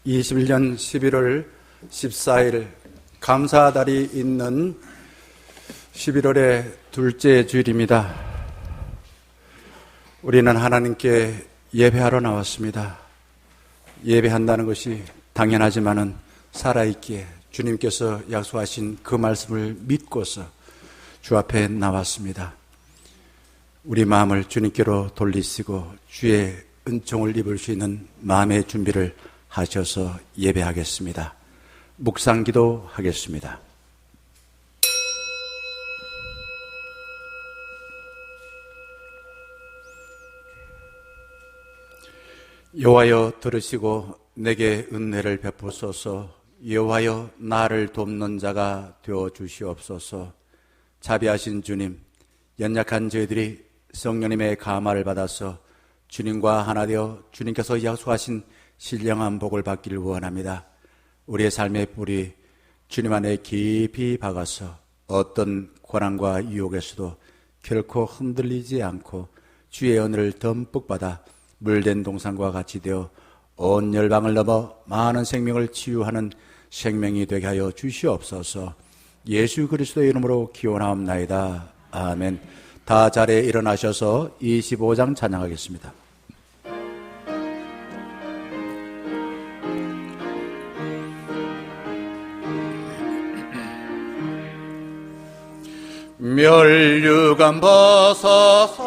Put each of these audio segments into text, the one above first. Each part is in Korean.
21년 11월 14일 감사달이 있는 11월의 둘째 주일입니다. 우리는 하나님께 예배하러 나왔습니다. 예배한다는 것이 당연하지만은 살아있기에 주님께서 약속하신 그 말씀을 믿고서 주 앞에 나왔습니다. 우리 마음을 주님께로 돌리시고 주의 은총을 입을 수 있는 마음의 준비를 하셔서 예배하겠습니다. 묵상기도 하겠습니다. 여호와여 들으시고 내게 은혜를 베푸소서. 여호와여 나를 돕는 자가 되어 주시옵소서. 자비하신 주님, 연약한 저희들이 성령님의 감화를 받아서 주님과 하나 되어 주님께서 약속하신 신령한 복을 받기를 원합니다. 우리의 삶의 뿌리 주님 안에 깊이 박아서 어떤 고난과 유혹에서도 결코 흔들리지 않고 주의 은혜를 듬뿍 받아 물된 동산과 같이 되어 온 열방을 넘어 많은 생명을 치유하는 생명이 되게 하여 주시옵소서. 예수 그리스도의 이름으로 기원하옵나이다. 아멘. 다 자리에 일어나셔서 25장 찬양하겠습니다. 멸류관 벗어서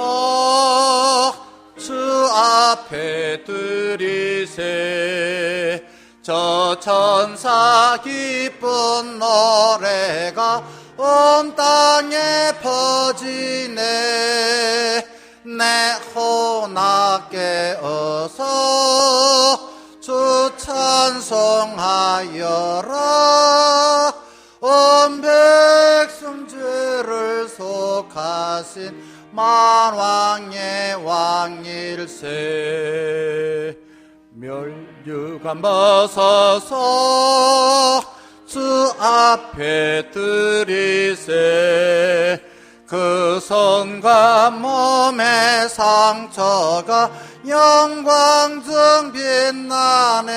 주 앞에 드리세. 저 천사 기쁜 노래가 온 땅에 퍼지네. 내 혼악 깨어서 주 찬송하여라. 온 백성 죄를 속하신 만왕의 왕일세. 멸류관 벗어서 주 앞에 드리세. 그 손과 몸의 상처가 영광정 빛나네.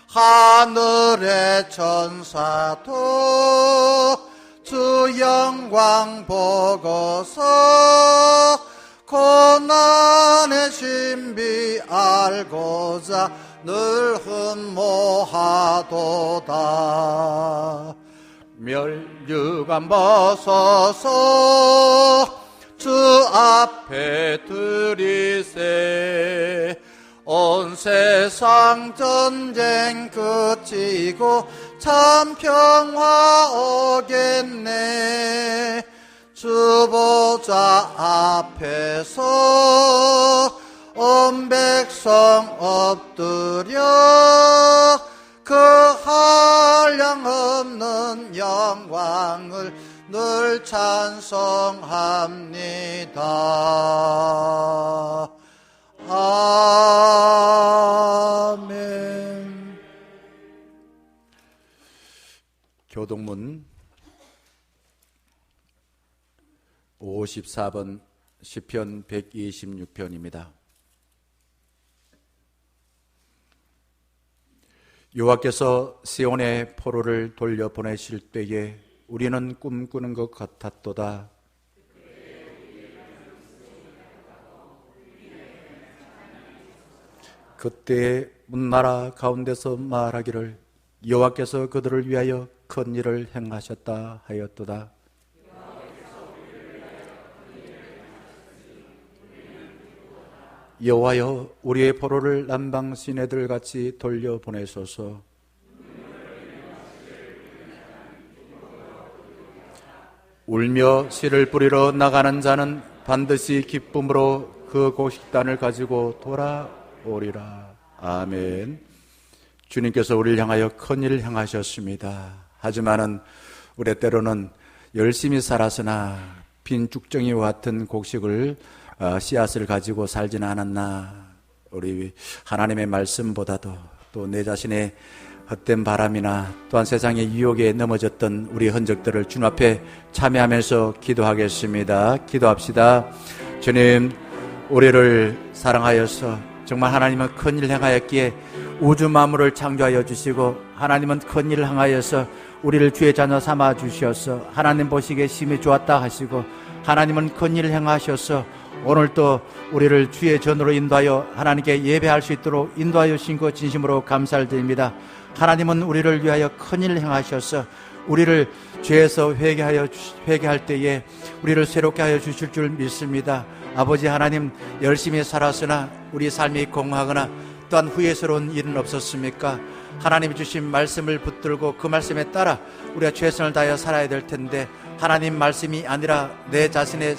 하늘의 천사도 주 영광 보고서 고난의 신비 알고자 늘 흠모하도다. 멸류관 벗어서 주 앞에 드리세. 온 세상 전쟁 그치고 참 평화 오겠네. 주 보좌 앞에서 온 백성 엎드려 그 한량없는 영광을 늘 찬송합니다. 아멘. 교동문 54번 시편 126편입니다. 여호와께서 시온의 포로를 돌려보내실 때에 우리는 꿈꾸는 것 같았도다. 그때에 문나라 가운데서 말하기를 여호와께서 그들을 위하여 큰 일을 행하셨다 하였도다. 여호와여 우리의 포로를 남방 시내들 같이 돌려보내소서. 울며 씨를 뿌리러 나가는 자는 반드시 기쁨으로 그 곡식단을 가지고 돌아오리라. 아멘. 주님께서 우리를 향하여 큰 일을 행하셨습니다. 하지만은 우리 때로는 열심히 살았으나 빈 쭉정이와 같은 곡식을 씨앗을 가지고 살지는 않았나. 우리 하나님의 말씀보다도 또 내 자신의 헛된 바람이나 또한 세상의 유혹에 넘어졌던 우리 흔적들을 주님 앞에 참여하면서 기도하겠습니다. 기도합시다. 주님, 우리를 사랑하여서 정말 하나님은 큰일 행하였기에 우주 만물을 창조하여 주시고, 하나님은 큰일을 행하여서 우리를 주의 자녀 삼아 주시어서 하나님 보시기에 심히 좋았다 하시고, 하나님은 큰일을 행하셔서 오늘 또 우리를 주의 전으로 인도하여 하나님께 예배할 수 있도록 인도하여 주신 것 진심으로 감사를 드립니다. 하나님은 우리를 위하여 큰일을 행하셔서 우리를 죄에서 회개할 때에 우리를 새롭게 하여 주실 줄 믿습니다. 아버지 하나님, 열심히 살았으나 우리 삶이 공허하거나 또한 후회스러운 일은 없었습니까? 하나님이 주신 말씀을 붙들고 그 말씀에 따라 우리가 최선을 다하여 살아야 될 텐데, 하나님 말씀이 아니라 내 자신의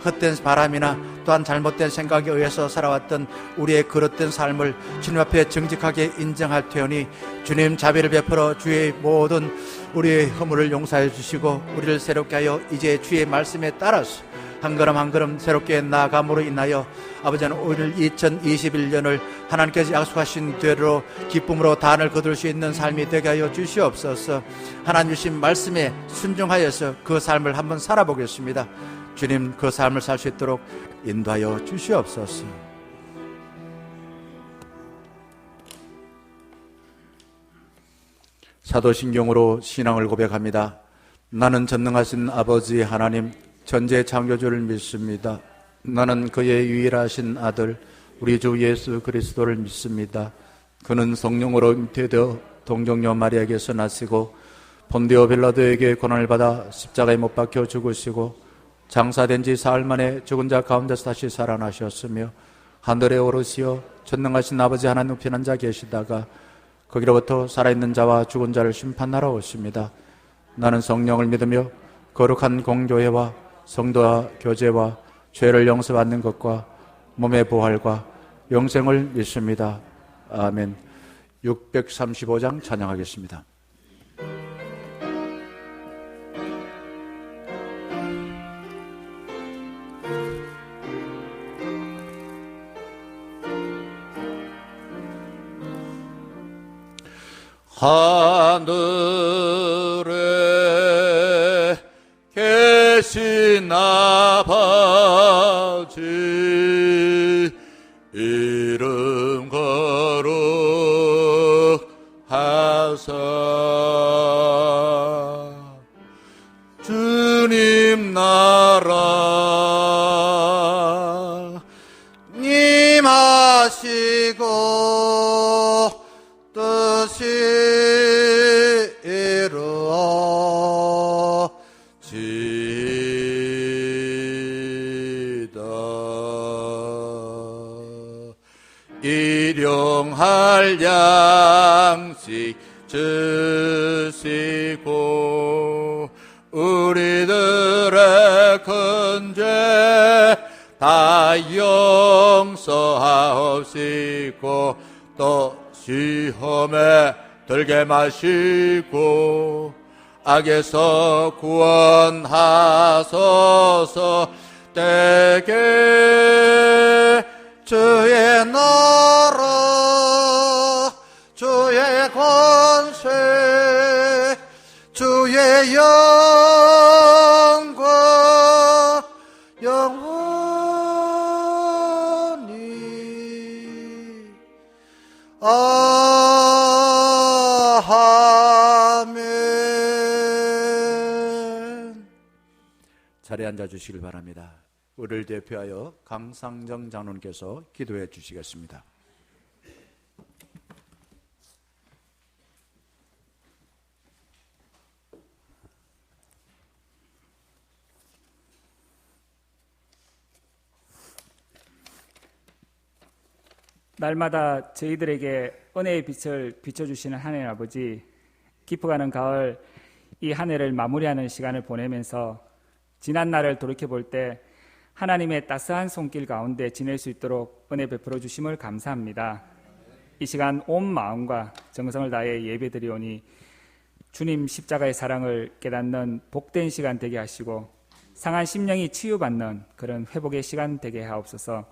헛된 바람이나 또한 잘못된 생각에 의해서 살아왔던 우리의 그릇된 삶을 주님 앞에 정직하게 인정할 테오니, 주님 자비를 베풀어 주의 모든 우리의 허물을 용서해 주시고 우리를 새롭게 하여 이제 주의 말씀에 따라서 한 걸음 한 걸음 새롭게 나아감으로 인하여 아버지는 오늘 2021년을 하나님께서 약속하신 대로 기쁨으로 단을 거둘 수 있는 삶이 되게 하여 주시옵소서. 하나님 주신 말씀에 순종하여서 그 삶을 한번 살아보겠습니다. 주님, 그 삶을 살 수 있도록 인도하여 주시옵소서. 사도신경으로 신앙을 고백합니다. 나는 전능하신 아버지 하나님 전제 창조주를 믿습니다. 나는 그의 유일하신 아들 우리 주 예수 그리스도를 믿습니다. 그는 성령으로 잉태되어 동정녀 마리아에게서 나시고 본디오 빌라도에게 고난을 받아 십자가에 못 박혀 죽으시고 장사된 지 사흘 만에 죽은 자 가운데서 다시 살아나셨으며 하늘에 오르시어 전능하신 아버지 하나님 우편한 자 계시다가 거기로부터 살아있는 자와 죽은 자를 심판하러 오십니다. 나는 성령을 믿으며 거룩한 공교회와 성도와 교제와 죄를 용서받는 것과 몸의 부활과 영생을 믿습니다. 아멘. 635장 찬양하겠습니다. 하늘에 계신 아버지 이름 거룩하사 주님 나라 임하시고 뜻이 일용할 양식 주시고 우리들의 큰 죄 다 용서하옵시고 또 시험에 들게 마시고 악에서 구원하소서. 때게 주의 나라 주의 권세 주의 영광 영원히 아멘. 자리에 앉아 주시길 바랍니다. 우리를 대표하여 강상정 장로님께서 기도해 주시겠습니다. 날마다 저희들에게 은혜의 빛을 비춰주시는 하나님 아버지, 깊어가는 가을 이 한 해를 마무리하는 시간을 보내면서 지난 날을 돌이켜볼 때 하나님의 따스한 손길 가운데 지낼 수 있도록 은혜 베풀어 주심을 감사합니다. 이 시간 온 마음과 정성을 다해 예배드리오니 주님 십자가의 사랑을 깨닫는 복된 시간 되게 하시고 상한 심령이 치유받는 그런 회복의 시간 되게 하옵소서.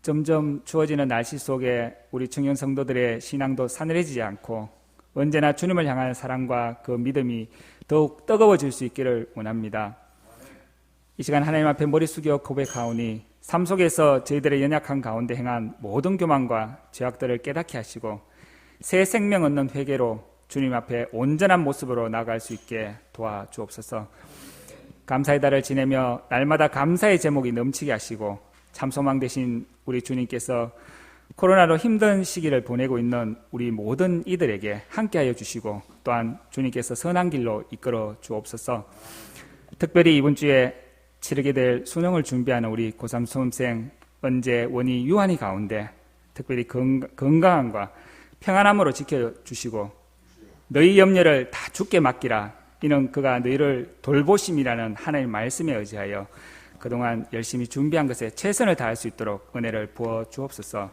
점점 추워지는 날씨 속에 우리 청년 성도들의 신앙도 사늘해지지 않고 언제나 주님을 향한 사랑과 그 믿음이 더욱 뜨거워질 수 있기를 원합니다. 이 시간 하나님 앞에 머리 숙여 고백하오니 삶 속에서 저희들의 연약한 가운데 행한 모든 교만과 죄악들을 깨닫게 하시고 새 생명 얻는 회개로 주님 앞에 온전한 모습으로 나아갈 수 있게 도와주옵소서. 감사의 달을 지내며 날마다 감사의 제목이 넘치게 하시고 참 소망 되신 우리 주님께서 코로나로 힘든 시기를 보내고 있는 우리 모든 이들에게 함께하여 주시고 또한 주님께서 선한 길로 이끌어 주옵소서. 특별히 이번 주에 치르게 될 수능을 준비하는 우리 고3 수험생 은재, 원희, 유한이 가운데 특별히 건강함과 평안함으로 지켜주시고 너희 염려를 다 주께 맡기라. 이는 그가 너희를 돌보심이라는 하나님의 말씀에 의지하여 그동안 열심히 준비한 것에 최선을 다할 수 있도록 은혜를 부어 주옵소서.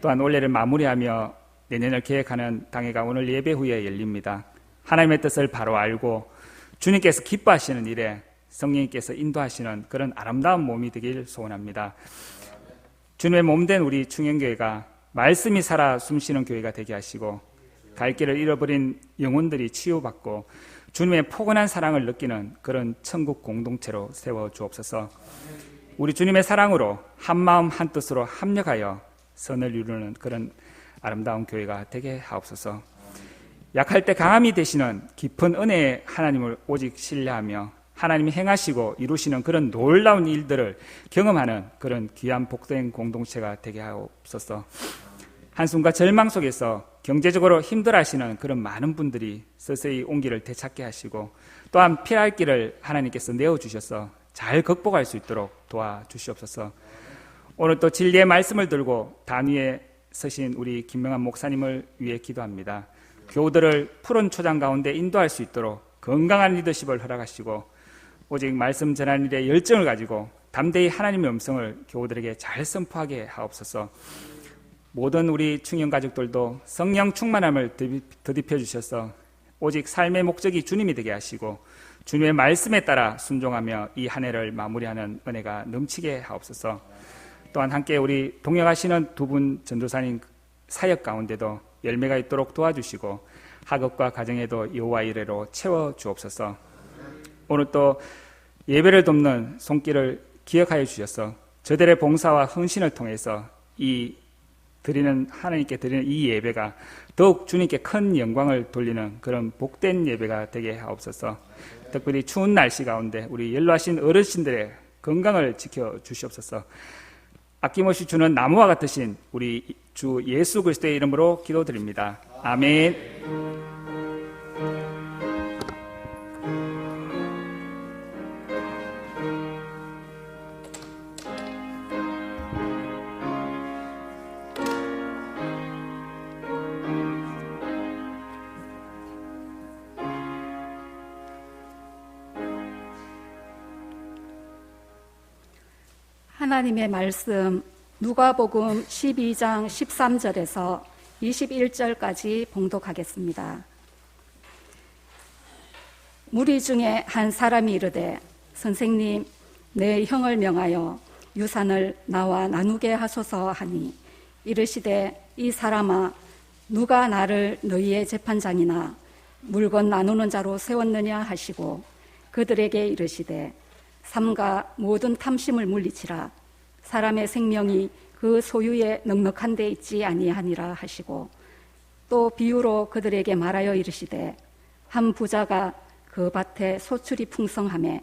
또한 올해를 마무리하며 내년을 계획하는 당회가 오늘 예배 후에 열립니다. 하나님의 뜻을 바로 알고 주님께서 기뻐하시는 일에 성령님께서 인도하시는 그런 아름다운 몸이 되길 소원합니다. 주님의 몸된 우리 충현교회가 말씀이 살아 숨쉬는 교회가 되게 하시고 갈 길을 잃어버린 영혼들이 치유받고 주님의 포근한 사랑을 느끼는 그런 천국 공동체로 세워주옵소서. 우리 주님의 사랑으로 한마음 한뜻으로 합력하여 선을 이루는 그런 아름다운 교회가 되게 하옵소서. 약할 때 강함이 되시는 깊은 은혜의 하나님을 오직 신뢰하며 하나님이 행하시고 이루시는 그런 놀라운 일들을 경험하는 그런 귀한 복된 공동체가 되게 하옵소서. 한숨과 절망 속에서 경제적으로 힘들어하시는 그런 많은 분들이 서서히 온기를 되찾게 하시고 또한 피할 길을 하나님께서 내어주셔서 잘 극복할 수 있도록 도와주시옵소서. 오늘 또 진리의 말씀을 들고 단위에 서신 우리 김명환 목사님을 위해 기도합니다. 교우들을 푸른 초장 가운데 인도할 수 있도록 건강한 리더십을 허락하시고 오직 말씀 전하는 일에 열정을 가지고 담대히 하나님의 음성을 교우들에게 잘 선포하게 하옵소서. 모든 우리 충현 가족들도 성령 충만함을 더딥혀 주셔서 오직 삶의 목적이 주님이 되게 하시고 주님의 말씀에 따라 순종하며 이 한 해를 마무리하는 은혜가 넘치게 하옵소서. 또한 함께 우리 동역하시는 두 분 전도사님 사역 가운데도 열매가 있도록 도와주시고 학업과 가정에도 여호와 이레로 채워주옵소서. 오늘 또 예배를 돕는 손길을 기억하여 주셔서 저들의 봉사와 헌신을 통해서 하나님께 드리는 이 예배가 더욱 주님께 큰 영광을 돌리는 그런 복된 예배가 되게 하옵소서. 특별히 추운 날씨 가운데 우리 연로하신 어르신들의 건강을 지켜주시옵소서. 아낌없이 주는 나무와 같으신 우리 주 예수 그리스도의 이름으로 기도드립니다. 아멘. 하나님의 말씀 누가복음 12장 13절에서 21절까지 봉독하겠습니다. 무리 중에 한 사람이 이르되 선생님 내 형을 명하여 유산을 나와 나누게 하소서 하니 이르시되 이 사람아 누가 나를 너희의 재판장이나 물건 나누는 자로 세웠느냐 하시고 그들에게 이르시되 삼가 모든 탐심을 물리치라. 사람의 생명이 그 소유에 넉넉한 데 있지 아니하니라 하시고 또 비유로 그들에게 말하여 이르시되 한 부자가 그 밭에 소출이 풍성하매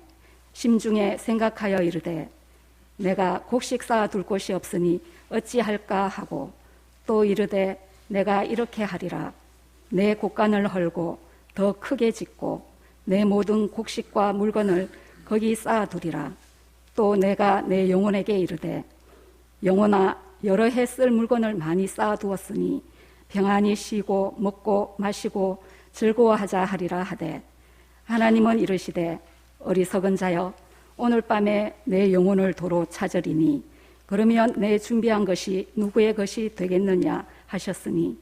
심중에 생각하여 이르되 내가 곡식 쌓아둘 곳이 없으니 어찌할까 하고 또 이르되 내가 이렇게 하리라. 내 곡간을 헐고 더 크게 짓고 내 모든 곡식과 물건을 거기 쌓아두리라. 또 내가 내 영혼에게 이르되 영혼아 여러 해 쓸 물건을 많이 쌓아두었으니 평안히 쉬고 먹고 마시고 즐거워하자 하리라 하되 하나님은 이르시되 어리석은 자여 오늘 밤에 내 영혼을 도로 찾으리니 그러면 내 준비한 것이 누구의 것이 되겠느냐 하셨으니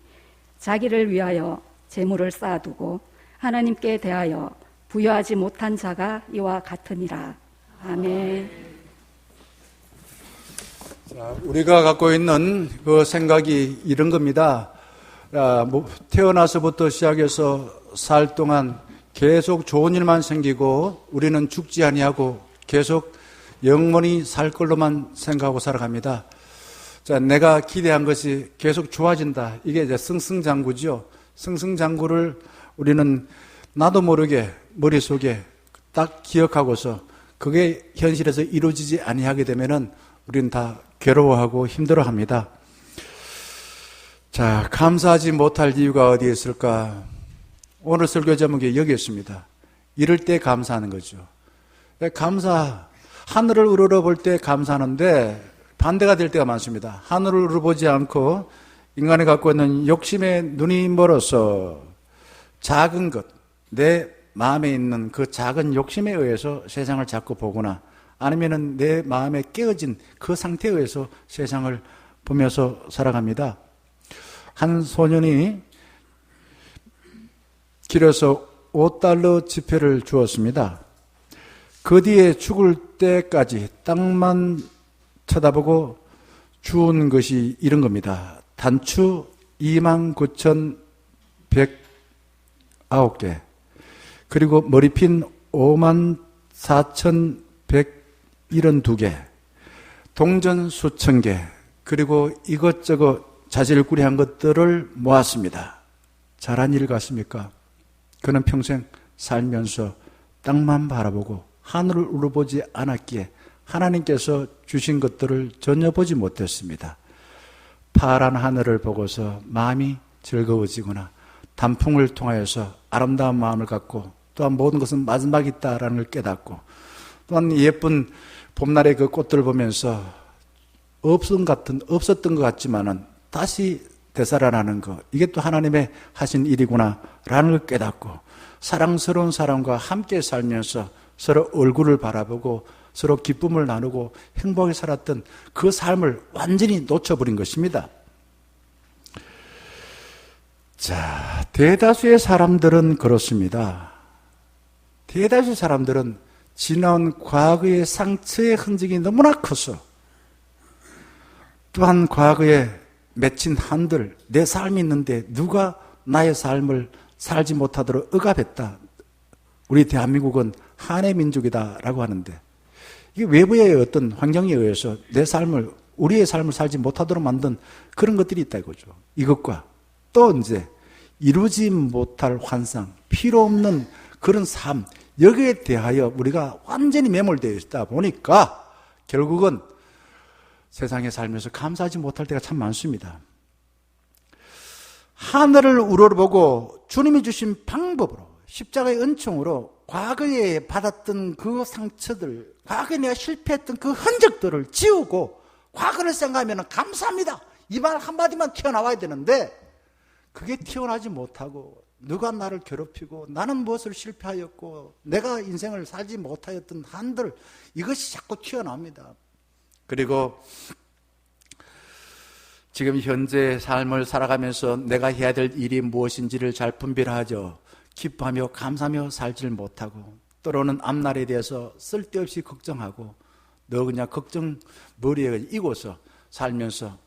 자기를 위하여 재물을 쌓아두고 하나님께 대하여 부여하지 못한 자가 이와 같으니라. 아멘. 자, 우리가 갖고 있는 그 생각이 이런 겁니다. 태어나서부터 시작해서 살 동안 계속 좋은 일만 생기고 우리는 죽지 아니하고 계속 영원히 살 걸로만 생각하고 살아갑니다. 자, 내가 기대한 것이 계속 좋아진다. 이게 이제 승승장구죠. 승승장구를 우리는 나도 모르게 머릿속에 딱 기억하고서 그게 현실에서 이루어지지 아니하게 되면은 우리는 다 괴로워하고 힘들어합니다. 자, 감사하지 못할 이유가 어디에 있을까? 오늘 설교 제목이 여기 있습니다. 이럴 때 감사하는 거죠. 하늘을 우러러볼 때 감사하는데 반대가 될 때가 많습니다. 하늘을 우러보지 않고 인간이 갖고 있는 욕심에 눈이 멀어서 작은 것, 내 마음에 있는 그 작은 욕심에 의해서 세상을 자꾸 보거나 아니면은 내 마음에 깨어진 그 상태에 의해서 세상을 보면서 살아갑니다. 한 소년이 길에서 $5 지폐를 주었습니다. 그 뒤에 죽을 때까지 땅만 쳐다보고 주운 것이 이런 겁니다. 단추 29,109개, 그리고 머리핀 54,172개, 동전 수천 개, 그리고 이것저것 자질구레한 것들을 모았습니다. 잘한 일 같습니까? 그는 평생 살면서 땅만 바라보고 하늘을 우러보지 않았기에 하나님께서 주신 것들을 전혀 보지 못했습니다. 파란 하늘을 보고서 마음이 즐거워지거나 단풍을 통하여서 아름다운 마음을 갖고 또한 모든 것은 마지막이 있다라는 걸 깨닫고 또한 예쁜 봄날의 그 꽃들을 보면서 없었던 것 같지만은 다시 되살아나는 것, 이게 또 하나님의 하신 일이구나 라는 걸 깨닫고 사랑스러운 사람과 함께 살면서 서로 얼굴을 바라보고 서로 기쁨을 나누고 행복하게 살았던 그 삶을 완전히 놓쳐버린 것입니다. 자, 대다수의 사람들은 그렇습니다. 대다수의 사람들은 지나온 과거의 상처의 흔적이 너무나 커서 또한 과거에 맺힌 한들 내 삶이 있는데 누가 나의 삶을 살지 못하도록 억압했다. 우리 대한민국은 한해 민족이다라고 하는데 이게 외부의 어떤 환경에 의해서 우리의 삶을 살지 못하도록 만든 그런 것들이 있다 이거죠. 이것과 또 이제 이루지 못할 환상, 필요 없는 그런 삶, 여기에 대하여 우리가 완전히 매몰되어 있다 보니까 결국은 세상에 살면서 감사하지 못할 때가 참 많습니다. 하늘을 우러러보고 주님이 주신 방법으로 십자가의 은총으로 과거에 받았던 그 상처들, 과거에 내가 실패했던 그 흔적들을 지우고 과거를 생각하면 감사합니다. 이 말 한마디만 튀어나와야 되는데 그게 튀어나오지 못하고 누가 나를 괴롭히고 나는 무엇을 실패하였고 내가 인생을 살지 못하였던 한들 이것이 자꾸 튀어나옵니다. 그리고 지금 현재 삶을 살아가면서 내가 해야 될 일이 무엇인지를 잘 분별하죠. 기뻐하며 감사하며 살지를 못하고 때로는 앞날에 대해서 쓸데없이 걱정하고 너 그냥 걱정 머리에 익어서 살면서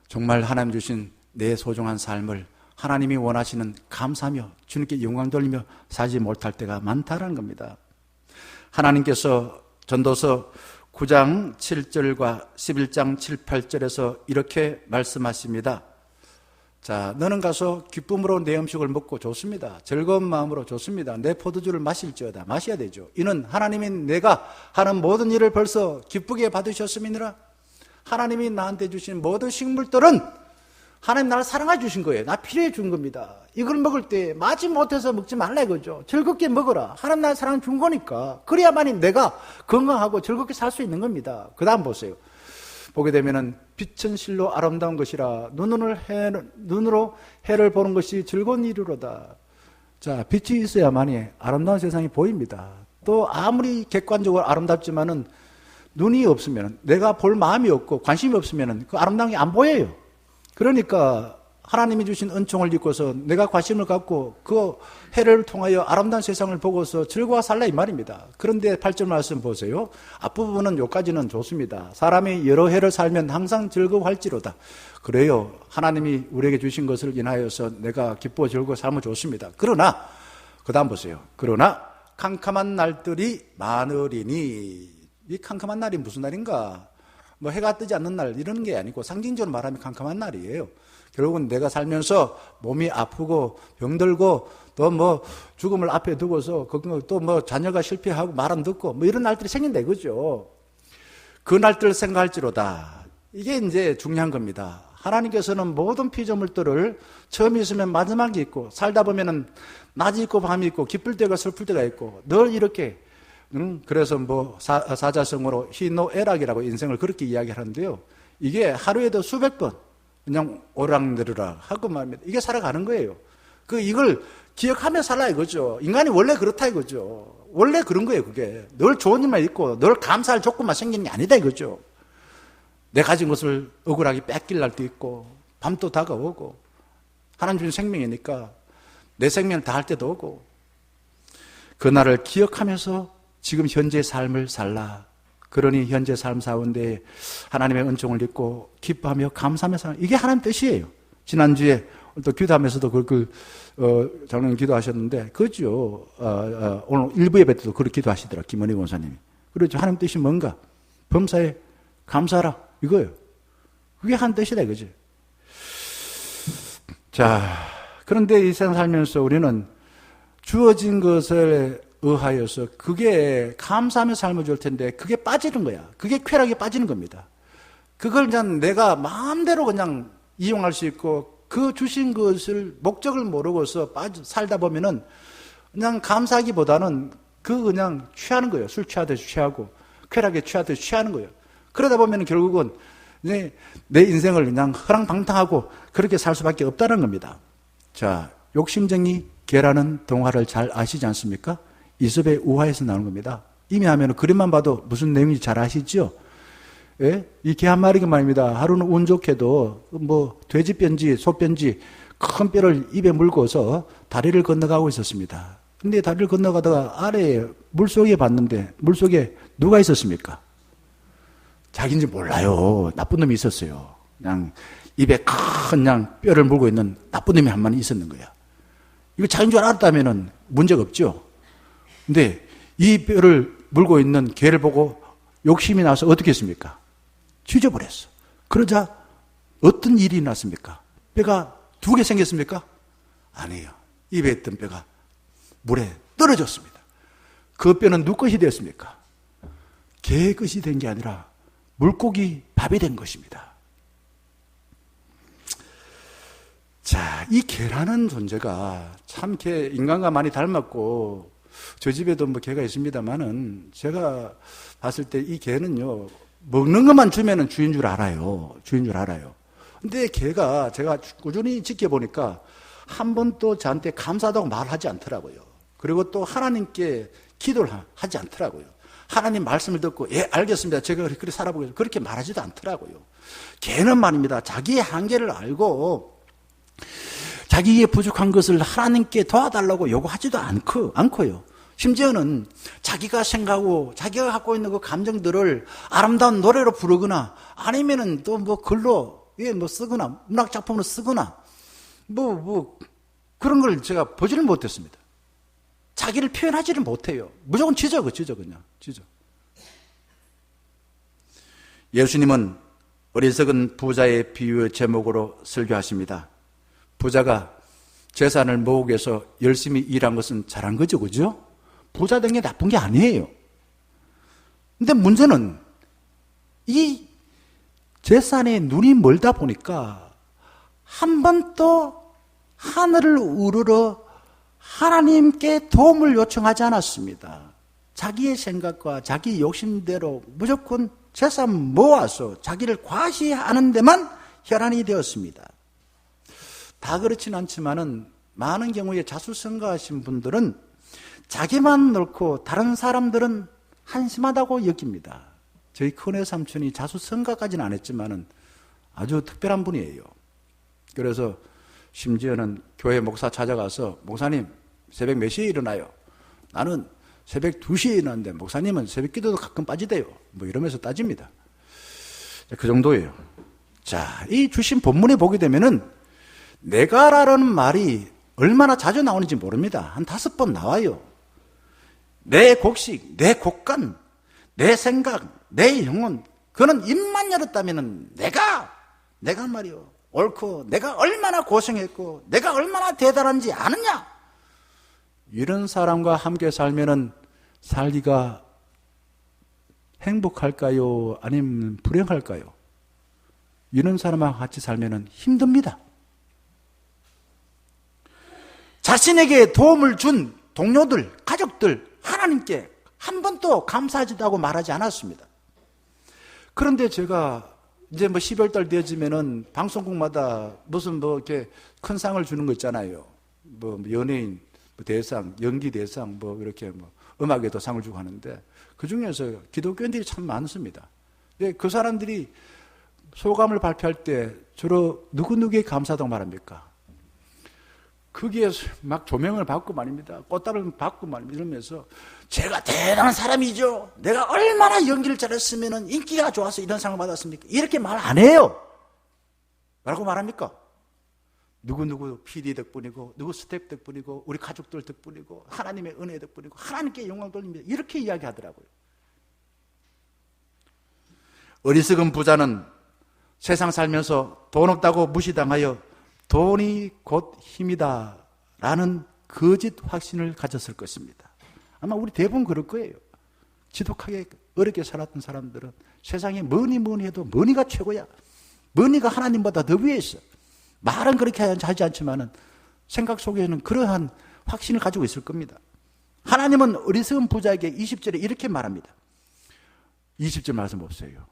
정말 하나님 주신 내 소중한 삶을 하나님이 원하시는 감사하며 주님께 영광 돌리며 살지 못할 때가 많다는 겁니다. 하나님께서 전도서 9장 7절과 11장 7, 8절에서 이렇게 말씀하십니다. 자, 너는 가서 기쁨으로 내 음식을 먹고 좋습니다. 즐거운 마음으로 좋습니다. 내 포도주를 마실지어다. 마셔야 되죠. 이는 하나님이 내가 하는 모든 일을 벌써 기쁘게 받으셨음이니라. 하나님이 나한테 주신 모든 식물들은 하나님 나를 사랑해 주신 거예요. 나 필요해 준 겁니다. 이걸 먹을 때 마지 못해서 먹지 말라 이거죠. 즐겁게 먹어라. 하나님 나를 사랑해 준 거니까. 그래야만이 내가 건강하고 즐겁게 살 수 있는 겁니다. 그 다음 보세요. 보게 되면은 빛은 실로 아름다운 것이라 눈으로 해를 보는 것이 즐거운 일이로다. 자, 빛이 있어야만이 아름다운 세상이 보입니다. 또 아무리 객관적으로 아름답지만은 눈이 없으면 내가 볼 마음이 없고 관심이 없으면은 그 아름다운 게 안 보여요. 그러니까 하나님이 주신 은총을 입고서 내가 관심을 갖고 그 해를 통하여 아름다운 세상을 보고서 즐거워 살라 이 말입니다. 그런데 8절 말씀 보세요. 앞부분은 여기까지는 좋습니다. 사람이 여러 해를 살면 항상 즐거워할지로다. 그래요. 하나님이 우리에게 주신 것을 인하여서 내가 기뻐 즐거워 살면 좋습니다. 그러나 그 다음 보세요. 그러나 캄캄한 날들이 많으리니 이 캄캄한 날이 무슨 날인가? 뭐 해가 뜨지 않는 날 이런 게 아니고 상징적으로 말하면 캄캄한 날이에요. 결국은 내가 살면서 몸이 아프고 병들고 또 뭐 죽음을 앞에 두고서 또 뭐 자녀가 실패하고 말 안 듣고 뭐 이런 날들이 생긴다 이거죠. 그 날들을 생각할지로다. 이게 이제 중요한 겁니다. 하나님께서는 모든 피조물들을 처음이 있으면 마지막이 있고 살다 보면은 낮이 있고 밤이 있고 기쁠 때가 슬플 때가 있고 늘 이렇게 그래서 뭐 사자성어로 희노애락이라고 인생을 그렇게 이야기하는데요. 이게 하루에도 수백 번 그냥 오락내리락 하고 말입니다. 이게 살아가는 거예요. 이걸 기억하며 살라 이거죠. 인간이 원래 그렇다 이거죠. 원래 그런 거예요. 그게 늘 좋은 일만 있고 늘 감사할 조건만 생기는 게 아니다 이거죠. 내 가진 것을 억울하게 뺏길 날도 있고 밤도 다가오고 하나님 주신 생명이니까 내 생명을 다할 때도 오고 그날을 기억하면서 지금 현재의 삶을 살라. 그러니 현재 삶 가운데 하나님의 은총을 입고 기뻐하며 감사하며 살라. 이게 하나님 뜻이에요. 지난주에 또 기도하면서도 장로님 기도하셨는데 그죠. 오늘 일부 예배 때도 그렇게 기도하시더라. 김원희 원사님이. 그렇죠. 하나님 뜻이 뭔가? 범사에 감사하라. 이거예요. 그게 한 뜻이다 이거지. 자, 그런데 이 세상 살면서 우리는 주어진 것에 의하여서 그게 감사하며 삶을 줄 텐데 그게 빠지는 거야. 그게 쾌락에 빠지는 겁니다. 그걸 그냥 내가 마음대로 그냥 이용할 수 있고 그 주신 것을 목적을 모르고서 살다 보면은 그냥 감사하기보다는 그냥 취하는 거예요. 술 취하듯이 취하고 쾌락에 취하듯이 취하는 거예요. 그러다 보면 결국은 내 인생을 그냥 허랑방탕하고 그렇게 살 수밖에 없다는 겁니다. 자, 욕심쟁이 개라는 동화를 잘 아시지 않습니까? 이솝의 우화에서 나오는 겁니다. 이미 하면 그림만 봐도 무슨 내용인지 잘 아시죠? 예? 이 개 한 마리가 말입니다. 하루는 운 좋게도 뭐 돼지뼈인지 소뼈인지 큰 뼈를 입에 물고서 다리를 건너가고 있었습니다. 근데 다리를 건너가다가 아래에 물속에 봤는데 물속에 누가 있었습니까? 자기인지 몰라요. 나쁜 놈이 있었어요. 그냥 입에 큰 그냥 뼈를 물고 있는 나쁜 놈이 한 마리 있었는 거야. 이거 자기인 줄 알았다면은 문제가 없죠. 근데 이 뼈를 물고 있는 개를 보고 욕심이 나서 어떻게 했습니까? 찢어버렸어. 그러자 어떤 일이 났습니까? 뼈가 2개 생겼습니까? 아니에요. 입에 있던 뼈가 물에 떨어졌습니다. 그 뼈는 누구 것이 되었습니까? 개의 것이 된 게 아니라 물고기 밥이 된 것입니다. 자, 이 개라는 존재가 참 인간과 많이 닮았고 저 집에도 뭐 개가 있습니다만은 제가 봤을 때 이 개는요 먹는 것만 주면은 주인 줄 알아요. 주인 줄 알아요. 근데 개가 제가 꾸준히 지켜보니까 한 번도 저한테 감사하다고 말하지 않더라고요. 그리고 또 하나님께 기도를 하지 않더라고요. 하나님 말씀을 듣고 예 알겠습니다. 제가 그렇게 살아보겠습니다. 그렇게 말하지도 않더라고요. 개는 말입니다. 자기의 한계를 알고 자기의 부족한 것을 하나님께 도와달라고 요구하지도 않고요. 심지어는 자기가 생각하고 자기가 갖고 있는 그 감정들을 아름다운 노래로 부르거나 아니면은 또 뭐 글로 뭐 쓰거나 문학 작품으로 쓰거나 뭐 그런 걸 제가 보지를 못했습니다. 자기를 표현하지를 못해요. 무조건 짖어 그냥 짖어. 예수님은 어리석은 부자의 비유 제목으로 설교하십니다. 부자가 재산을 모으기 위해서 열심히 일한 것은 잘한 거죠, 그죠? 부자 된 게 나쁜 게 아니에요. 근데 문제는 이 재산에 눈이 멀다 보니까 한 번도 하늘을 우러러 하나님께 도움을 요청하지 않았습니다. 자기의 생각과 자기 욕심대로 무조건 재산 모아서 자기를 과시하는 데만 혈안이 되었습니다. 다 그렇진 않지만은 많은 경우에 자수성가하신 분들은 자기만 놓고 다른 사람들은 한심하다고 여깁니다. 저희 큰애 삼촌이 자수성가까지는 안 했지만은 아주 특별한 분이에요. 그래서 심지어는 교회 목사 찾아가서 목사님 새벽 몇 시에 일어나요? 나는 새벽 2시에 일어나는데 목사님은 새벽 기도도 가끔 빠지대요. 뭐 이러면서 따집니다. 그 정도예요. 자, 이 주신 본문에 보게 되면은 내가라는 말이 얼마나 자주 나오는지 모릅니다. 한 5번 나와요. 내 곡식, 내 곡간, 내 생각, 내 영혼, 그는 입만 열었다면 내가 말이요, 옳고 내가 얼마나 고생했고 내가 얼마나 대단한지 아느냐. 이런 사람과 함께 살면은 살기가 행복할까요? 아니면 불행할까요? 이런 사람하고 같이 살면은 힘듭니다. 자신에게 도움을 준 동료들, 가족들, 하나님께 한 번도 감사하지도 하고 말하지 않았습니다. 그런데 제가 이제 12월달 되어지면은 방송국마다 무슨 이렇게 큰 상을 주는 거 있잖아요. 연예인 대상, 연기 대상, 이렇게 음악에도 상을 주고 하는데 그 중에서 기독교인들이 참 많습니다. 그 사람들이 소감을 발표할 때 주로 누구누구에 감사하다고 말합니까? 거기에 막 조명을 받고 말입니다. 꽃다발 받고 말입니다. 이러면서 제가 대단한 사람이죠. 내가 얼마나 연기를 잘했으면 인기가 좋아서 이런 상을 받았습니까? 이렇게 말 안 해요. 뭐라고 말합니까? 누구누구 PD 덕분이고 누구 스텝 덕분이고 우리 가족들 덕분이고 하나님의 은혜 덕분이고 하나님께 영광 돌립니다. 이렇게 이야기하더라고요. 어리석은 부자는 세상 살면서 돈 없다고 무시당하여 돈이 곧 힘이다 라는 거짓 확신을 가졌을 것입니다. 아마 우리 대부분 그럴 거예요. 지독하게 어렵게 살았던 사람들은 세상에 뭐니 해도 뭐니가 최고야. 뭐니가 하나님보다 더 위에 있어. 말은 그렇게 하지 않지만은 생각 속에는 그러한 확신을 가지고 있을 겁니다. 하나님은 어리석은 부자에게 20절에 이렇게 말합니다. 20절 말씀 보세요.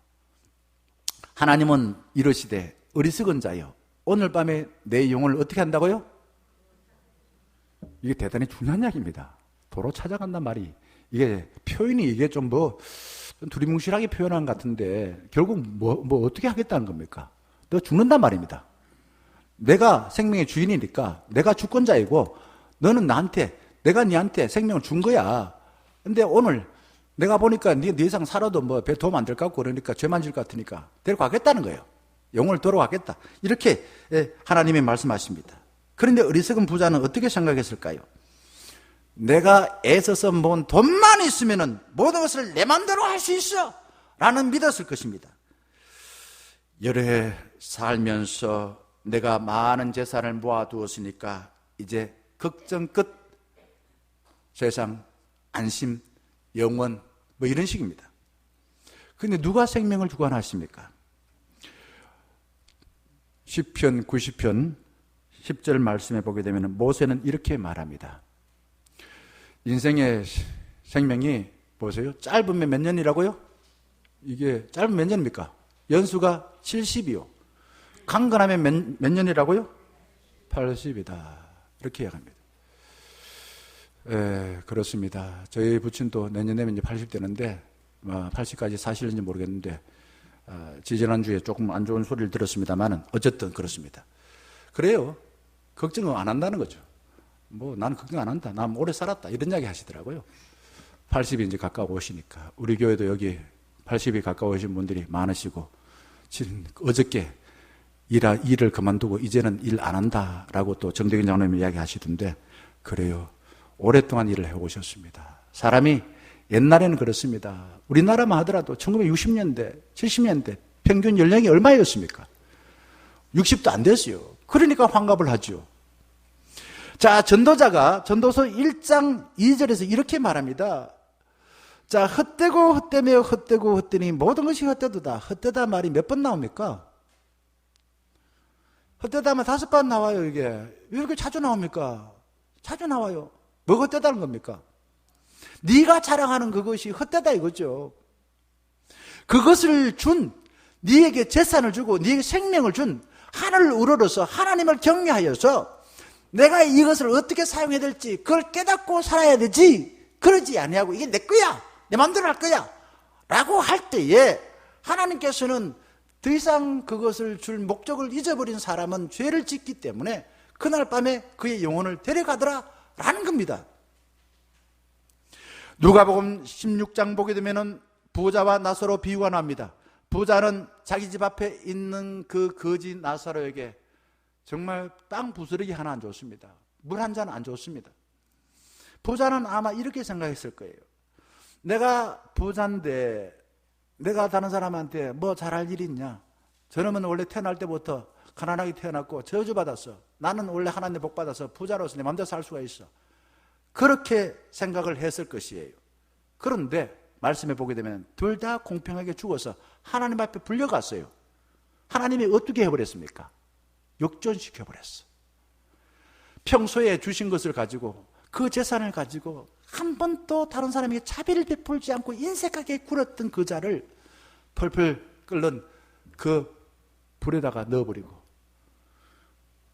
하나님은 이르시되 어리석은 자여 오늘 밤에 내 영혼을 어떻게 한다고요? 이게 대단히 중요한 이야기입니다. 도로 찾아간단 말이 이게 표현이 이게 좀 두리뭉실하게 표현한 것 같은데 결국 뭐 어떻게 하겠다는 겁니까? 너 죽는단 말입니다. 내가 생명의 주인이니까 내가 주권자이고 너는 내가 네한테 생명을 준 거야. 근데 오늘 내가 보니까 네 이상 살아도 배 도움 안 될 것 같고 그러니까 죄 만질 것 같으니까 데리고 가겠다는 거예요. 영혼을 돌아가겠다. 이렇게 하나님이 말씀하십니다. 그런데 어리석은 부자는 어떻게 생각했을까요? 내가 애써서 모은 돈만 있으면 모든 것을 내 맘대로 할 수 있어 라는 믿었을 것입니다. 여러 해 살면서 내가 많은 재산을 모아두었으니까 이제 걱정 끝, 세상, 안심, 영원 이런 식입니다. 그런데 누가 생명을 주관하십니까? 시편 90편 10절 말씀에 보게 되면 모세는 이렇게 말합니다. 인생의 생명이 보세요. 짧으면 몇 년이라고요? 이게 짧으면 몇 년입니까? 연수가 70이요. 강건하면 몇 년이라고요? 80이다. 이렇게 이야기합니다. 그렇습니다. 저희 부친도 내년 되면 이제 80 되는데 80까지 사실는지 모르겠는데 지지난주에 조금 안 좋은 소리를 들었습니다만은 어쨌든 그렇습니다. 그래요. 걱정은 안 한다는 거죠. 나는 걱정 안 한다. 난 오래 살았다. 이런 이야기 하시더라고요. 80이 이제 가까우시니까. 우리 교회도 여기 80이 가까우신 분들이 많으시고 지금 어저께 일을 그만두고 이제는 일 안 한다라고 또 정대균 장로님이 이야기하시던데 그래요. 오랫동안 일을 해오셨습니다. 사람이 옛날에는 그렇습니다. 우리나라만 하더라도 1960년대, 70년대 평균 연령이 얼마였습니까? 60도 안 됐어요. 그러니까 환갑을 하죠. 자, 전도자가 전도서 1장 2절에서 이렇게 말합니다. 자, 헛되고 헛되며 헛되고 헛되니 모든 것이 헛되도다. 헛되다 말이 몇 번 나옵니까? 헛되다 하면 5번 나와요. 이게 왜 이렇게 자주 나옵니까? 자주 나와요. 뭐 헛되다는 겁니까? 네가 자랑하는 그것이 헛되다 이거죠. 그것을 네에게 재산을 주고 네에게 생명을 준 하늘을 우러러서 하나님을 경외하여서 내가 이것을 어떻게 사용해야 될지 그걸 깨닫고 살아야 되지. 그러지 아니하고 이게 내 거야. 내 마음대로 할 거야. 라고 할 때에 하나님께서는 더 이상 그것을 줄 목적을 잊어버린 사람은 죄를 짓기 때문에 그날 밤에 그의 영혼을 데려가더라 라는 겁니다. 누가복음 16장 보게 되면은 부자와 나사로 비유가 나옵니다. 부자는 자기 집 앞에 있는 그 거지 나사로에게 정말 빵 부스러기 하나 안 줬습니다. 물 한 잔 안 줬습니다. 부자는 아마 이렇게 생각했을 거예요. 내가 부자인데 내가 다른 사람한테 뭐 잘할 일이 있냐? 저놈은 원래 태어날 때부터 가난하게 태어났고 저주받았어. 나는 원래 하나님 복 받아서 부자로서 내 마음대로 살 수가 있어. 그렇게 생각을 했을 것이에요. 그런데 말씀해 보게 되면 둘 다 공평하게 죽어서 하나님 앞에 불려갔어요. 하나님이 어떻게 해버렸습니까? 역전시켜버렸어. 평소에 주신 것을 가지고, 그 재산을 가지고 한 번도 다른 사람에게 자비를 베풀지 않고 인색하게 굴었던 그 자를 펄펄 끓는 그 불에다가 넣어버리고,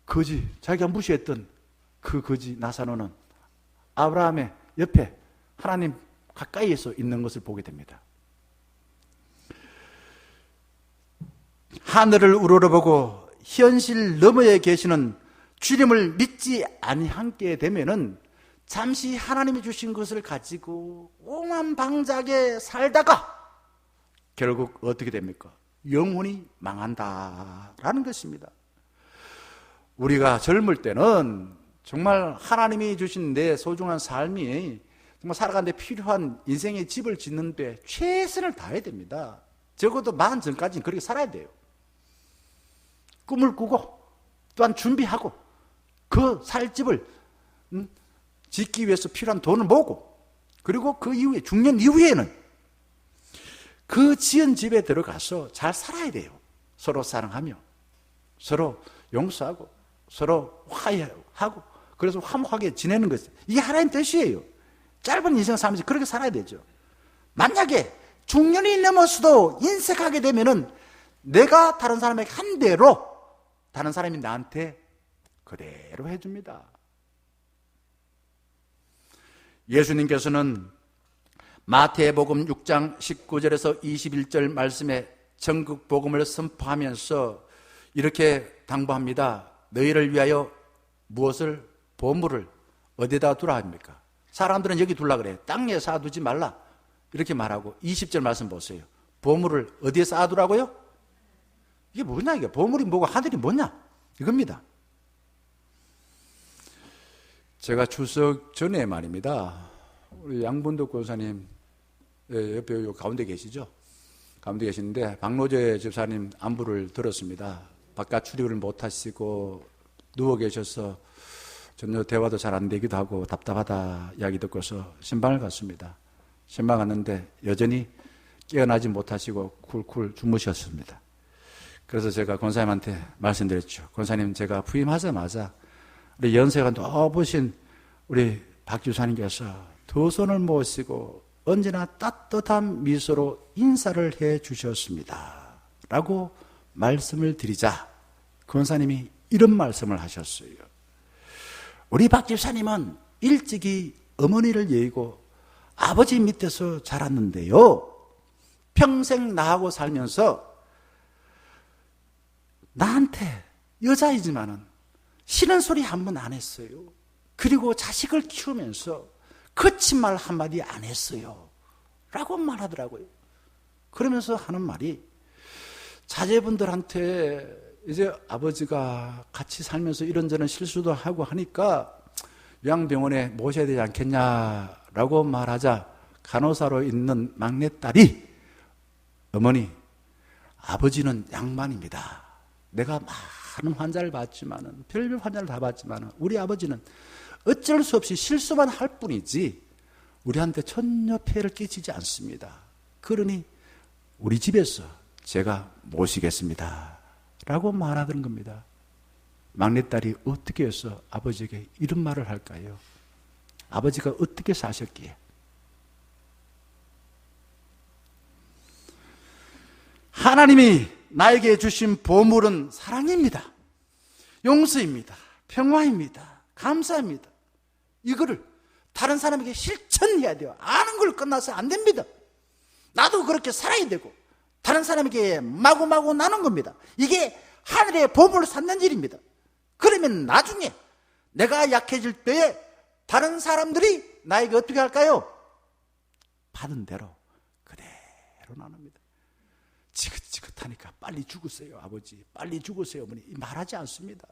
거지, 자기가 무시했던 그 거지 나사로는 아브라함의 옆에 하나님 가까이에서 있는 것을 보게 됩니다. 하늘을 우러러보고 현실 너머에 계시는 주님을 믿지 아니하게 되면은 잠시 하나님이 주신 것을 가지고 오만방자하게 살다가 결국 어떻게 됩니까? 영혼이 망한다라는 것입니다. 우리가 젊을 때는 정말 하나님이 주신 내 소중한 삶이 정말 살아가는 데 필요한 인생의 집을 짓는 데 최선을 다해야 됩니다. 적어도 40 전까지는 그렇게 살아야 돼요. 꿈을 꾸고 또한 준비하고 그 살 집을 짓기 위해서 필요한 돈을 모으고, 그리고 그 이후에 중년 이후에는 그 지은 집에 들어가서 잘 살아야 돼요. 서로 사랑하며 서로 용서하고 서로 화해하고 그래서 화목하게 지내는 것이, 이게 하나님 뜻이에요. 짧은 인생 살면서 그렇게 살아야 되죠. 만약에 중년이 넘어서도 인색하게 되면은 내가 다른 사람에게 한 대로 다른 사람이 나한테 그대로 해줍니다. 예수님께서는 마태복음 6장 19절에서 21절 말씀에 전국 복음을 선포하면서 이렇게 당부합니다. 너희를 위하여 무엇을? 보물을 어디다 두라 합니까? 사람들은 여기 둘라 그래. 땅에 쌓아두지 말라 이렇게 말하고, 20절 말씀 보세요. 보물을 어디에 쌓아두라고요? 이게 뭐냐, 이게 보물이 뭐고 하늘이 뭐냐 이겁니다. 제가 추석 전에 말입니다, 우리 양분덕 권사님 옆에 가운데 계시죠? 가운데 계시는데 박노재 집사님 안부를 들었습니다. 바깥 출입을 못 하시고 누워 계셔서 전혀 대화도 잘 안 되기도 하고 답답하다 이야기 듣고서 신방을 갔습니다. 신방 갔는데 여전히 깨어나지 못하시고 쿨쿨 주무셨습니다. 그래서 제가 권사님한테 말씀드렸죠. 권사님, 제가 부임하자마자 우리 연세가 높으신 우리 박 주사님께서 두 손을 모시고 언제나 따뜻한 미소로 인사를 해 주셨습니다 라고 말씀을 드리자 권사님이 이런 말씀을 하셨어요. 우리 박 집사님은 일찍이 어머니를 여의고 아버지 밑에서 자랐는데요, 평생 나하고 살면서 나한테 여자이지만은 싫은 소리 한 번 안 했어요. 그리고 자식을 키우면서 거친 말 한마디 안 했어요 라고 말하더라고요. 그러면서 하는 말이, 자제분들한테 이제 아버지가 같이 살면서 이런저런 실수도 하고 하니까 요양병원에 모셔야 되지 않겠냐라고 말하자 간호사로 있는 막내딸이, 어머니, 아버지는 양반입니다. 내가 많은 환자를 봤지만은, 별별 환자를 다 봤지만은 우리 아버지는 어쩔 수 없이 실수만 할 뿐이지 우리한테 전혀 폐를 끼치지 않습니다. 그러니 우리 집에서 제가 모시겠습니다 라고 말하던 겁니다. 막내딸이 어떻게 해서 아버지에게 이런 말을 할까요? 아버지가 어떻게 사셨기에? 하나님이 나에게 주신 보물은 사랑입니다. 용서입니다. 평화입니다. 감사합니다. 이거를 다른 사람에게 실천해야 돼요. 아는 걸 끝나서 안 됩니다. 나도 그렇게 살아야 되고 다른 사람에게 마구마구 나눈 겁니다. 이게 하늘의 보물을 쌓는 일입니다. 그러면 나중에 내가 약해질 때에 다른 사람들이 나에게 어떻게 할까요? 받은 대로 그대로 나눕니다. 지긋지긋하니까 빨리 죽으세요 아버지, 빨리 죽으세요 어머니 말하지 않습니다.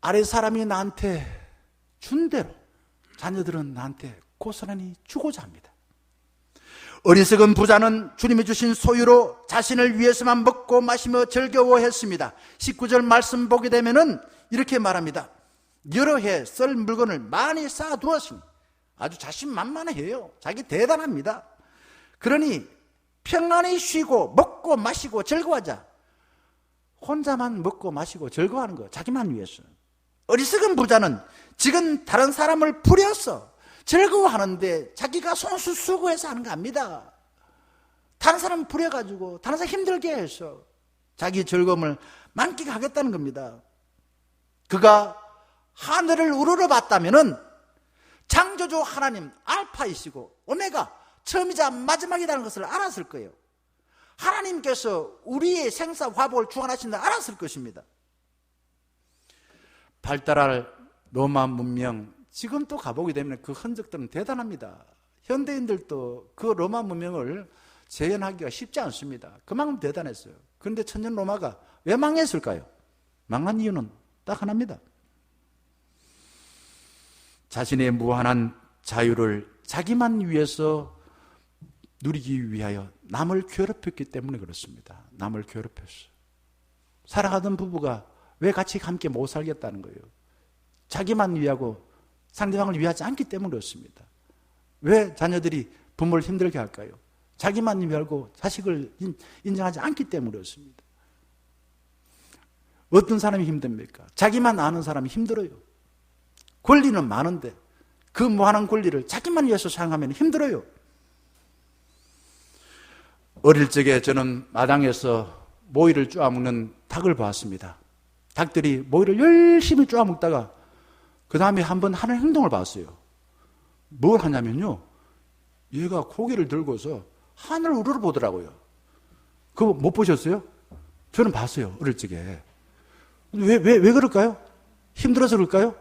아래 사람이 나한테 준 대로 자녀들은 나한테 고스란히 주고자 합니다. 어리석은 부자는 주님이 주신 소유로 자신을 위해서만 먹고 마시며 즐거워했습니다. 19절 말씀 보게 되면은 이렇게 말합니다. 여러 해 쓸 물건을 많이 쌓아두었으니 아주 자신만만해요. 자기 대단합니다. 그러니 평안히 쉬고 먹고 마시고 즐거워하자. 혼자만 먹고 마시고 즐거워하는 거 자기만 위해서. 어리석은 부자는 지금 다른 사람을 부려서 즐거워하는데 자기가 손수 수고해서 하는 거 압니다. 다른 사람 부려가지고 다른 사람 힘들게 해서 자기 즐거움을 만끽하겠다는 겁니다. 그가 하늘을 우러러봤다면은 창조주 하나님 알파이시고 오메가 처음이자 마지막이라는 것을 알았을 거예요. 하나님께서 우리의 생사 화복을 주관하신다 알았을 것입니다. 발달할 로마 문명 지금 또 가보게 되면 그 흔적들은 대단합니다. 현대인들도 그 로마 문명을 재현하기가 쉽지 않습니다. 그만큼 대단했어요. 그런데 천년 로마가 왜 망했을까요? 망한 이유는 딱 하나입니다. 자신의 무한한 자유를 자기만 위해서 누리기 위하여 남을 괴롭혔기 때문에 그렇습니다. 남을 괴롭혔어요. 사랑하던 부부가 왜 같이 함께 못 살겠다는 거예요? 자기만 위하고 상대방을 위하지 않기 때문에 그렇습니다. 왜 자녀들이 부모를 힘들게 할까요? 자기만 위하고 자식을 인정하지 않기 때문에 그렇습니다. 어떤 사람이 힘듭니까? 자기만 아는 사람이 힘들어요. 권리는 많은데 그 무한한 권리를 자기만 위해서 사용하면 힘들어요. 어릴 적에 저는 마당에서 모이를 쪼아먹는 닭을 봤습니다. 닭들이 모이를 열심히 쪼아먹다가 그 다음에 한번 하는 행동을 봤어요. 뭘 하냐면요, 얘가 고개를 들고서 하늘을 우러러보더라고요. 그거 못 보셨어요? 저는 봤어요, 어릴 적에. 왜 그럴까요? 힘들어서 그럴까요?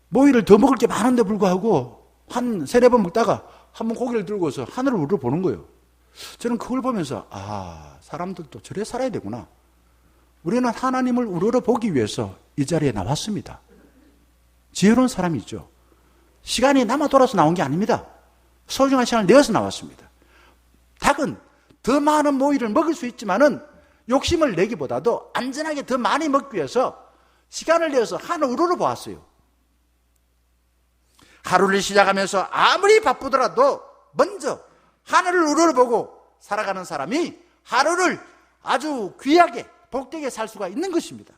모이를 더 먹을 게 많은데 불구하고 한 3-4번 먹다가 한번 고개를 들고서 하늘을 우러보는 거예요. 저는 그걸 보면서 사람들도 저래 살아야 되구나. 우리는 하나님을 우러러보기 위해서 이 자리에 나왔습니다. 지혜로운 사람이죠. 시간이 남아 돌아서 나온 게 아닙니다. 소중한 시간을 내어서 나왔습니다. 닭은 더 많은 모이를 먹을 수 있지만은 욕심을 내기보다도 안전하게 더 많이 먹기 위해서 시간을 내어서 하늘을 우러러보았어요. 하루를 시작하면서 아무리 바쁘더라도 먼저 하늘을 우러러보고 살아가는 사람이 하루를 아주 귀하게 복되게 살 수가 있는 것입니다.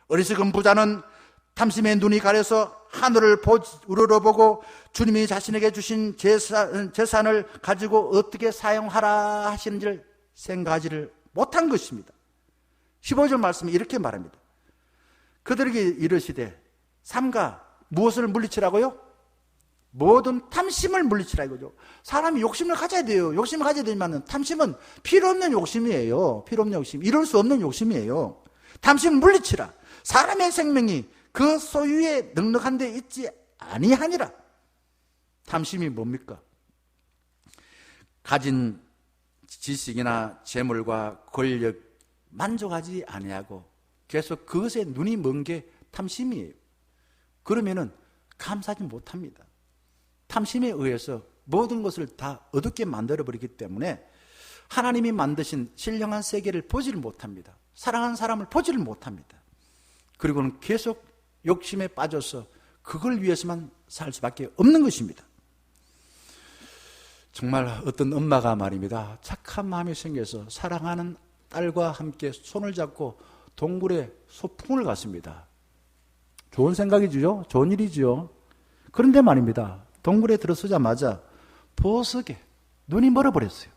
어리석은 부자는 탐심의 눈이 가려서 하늘을 우러러보고 주님이 자신에게 주신 재산을 가지고 어떻게 사용하라 하시는지를 생각하지를 못한 것입니다. 15절 말씀이 이렇게 말합니다. 그들에게 이르시되 삼가 무엇을 물리치라고요? 모든 탐심을 물리치라 이거죠. 사람이 욕심을 가져야 돼요. 욕심을 가져야 되지만 탐심은 필요 없는 욕심이에요. 필요 없는 욕심, 이룰 수 없는 욕심이에요. 탐심을 물리치라. 사람의 생명이 그 소유에 넉넉한 데 있지 아니하니라. 탐심이 뭡니까? 가진 지식이나 재물과 권력 만족하지 아니하고 계속 그것에 눈이 먼 게 탐심이에요. 그러면은 감사하지 못합니다. 탐심에 의해서 모든 것을 다 어둡게 만들어버리기 때문에 하나님이 만드신 신령한 세계를 보지를 못합니다. 사랑하는 사람을 보지를 못합니다. 그리고는 계속 욕심에 빠져서 그걸 위해서만 살 수밖에 없는 것입니다. 정말 어떤 엄마가 말입니다. 착한 마음이 생겨서 사랑하는 딸과 함께 손을 잡고 동굴에 소풍을 갔습니다. 좋은 생각이죠. 좋은 일이죠. 그런데 말입니다. 동굴에 들어서자마자 보석에 눈이 멀어버렸어요.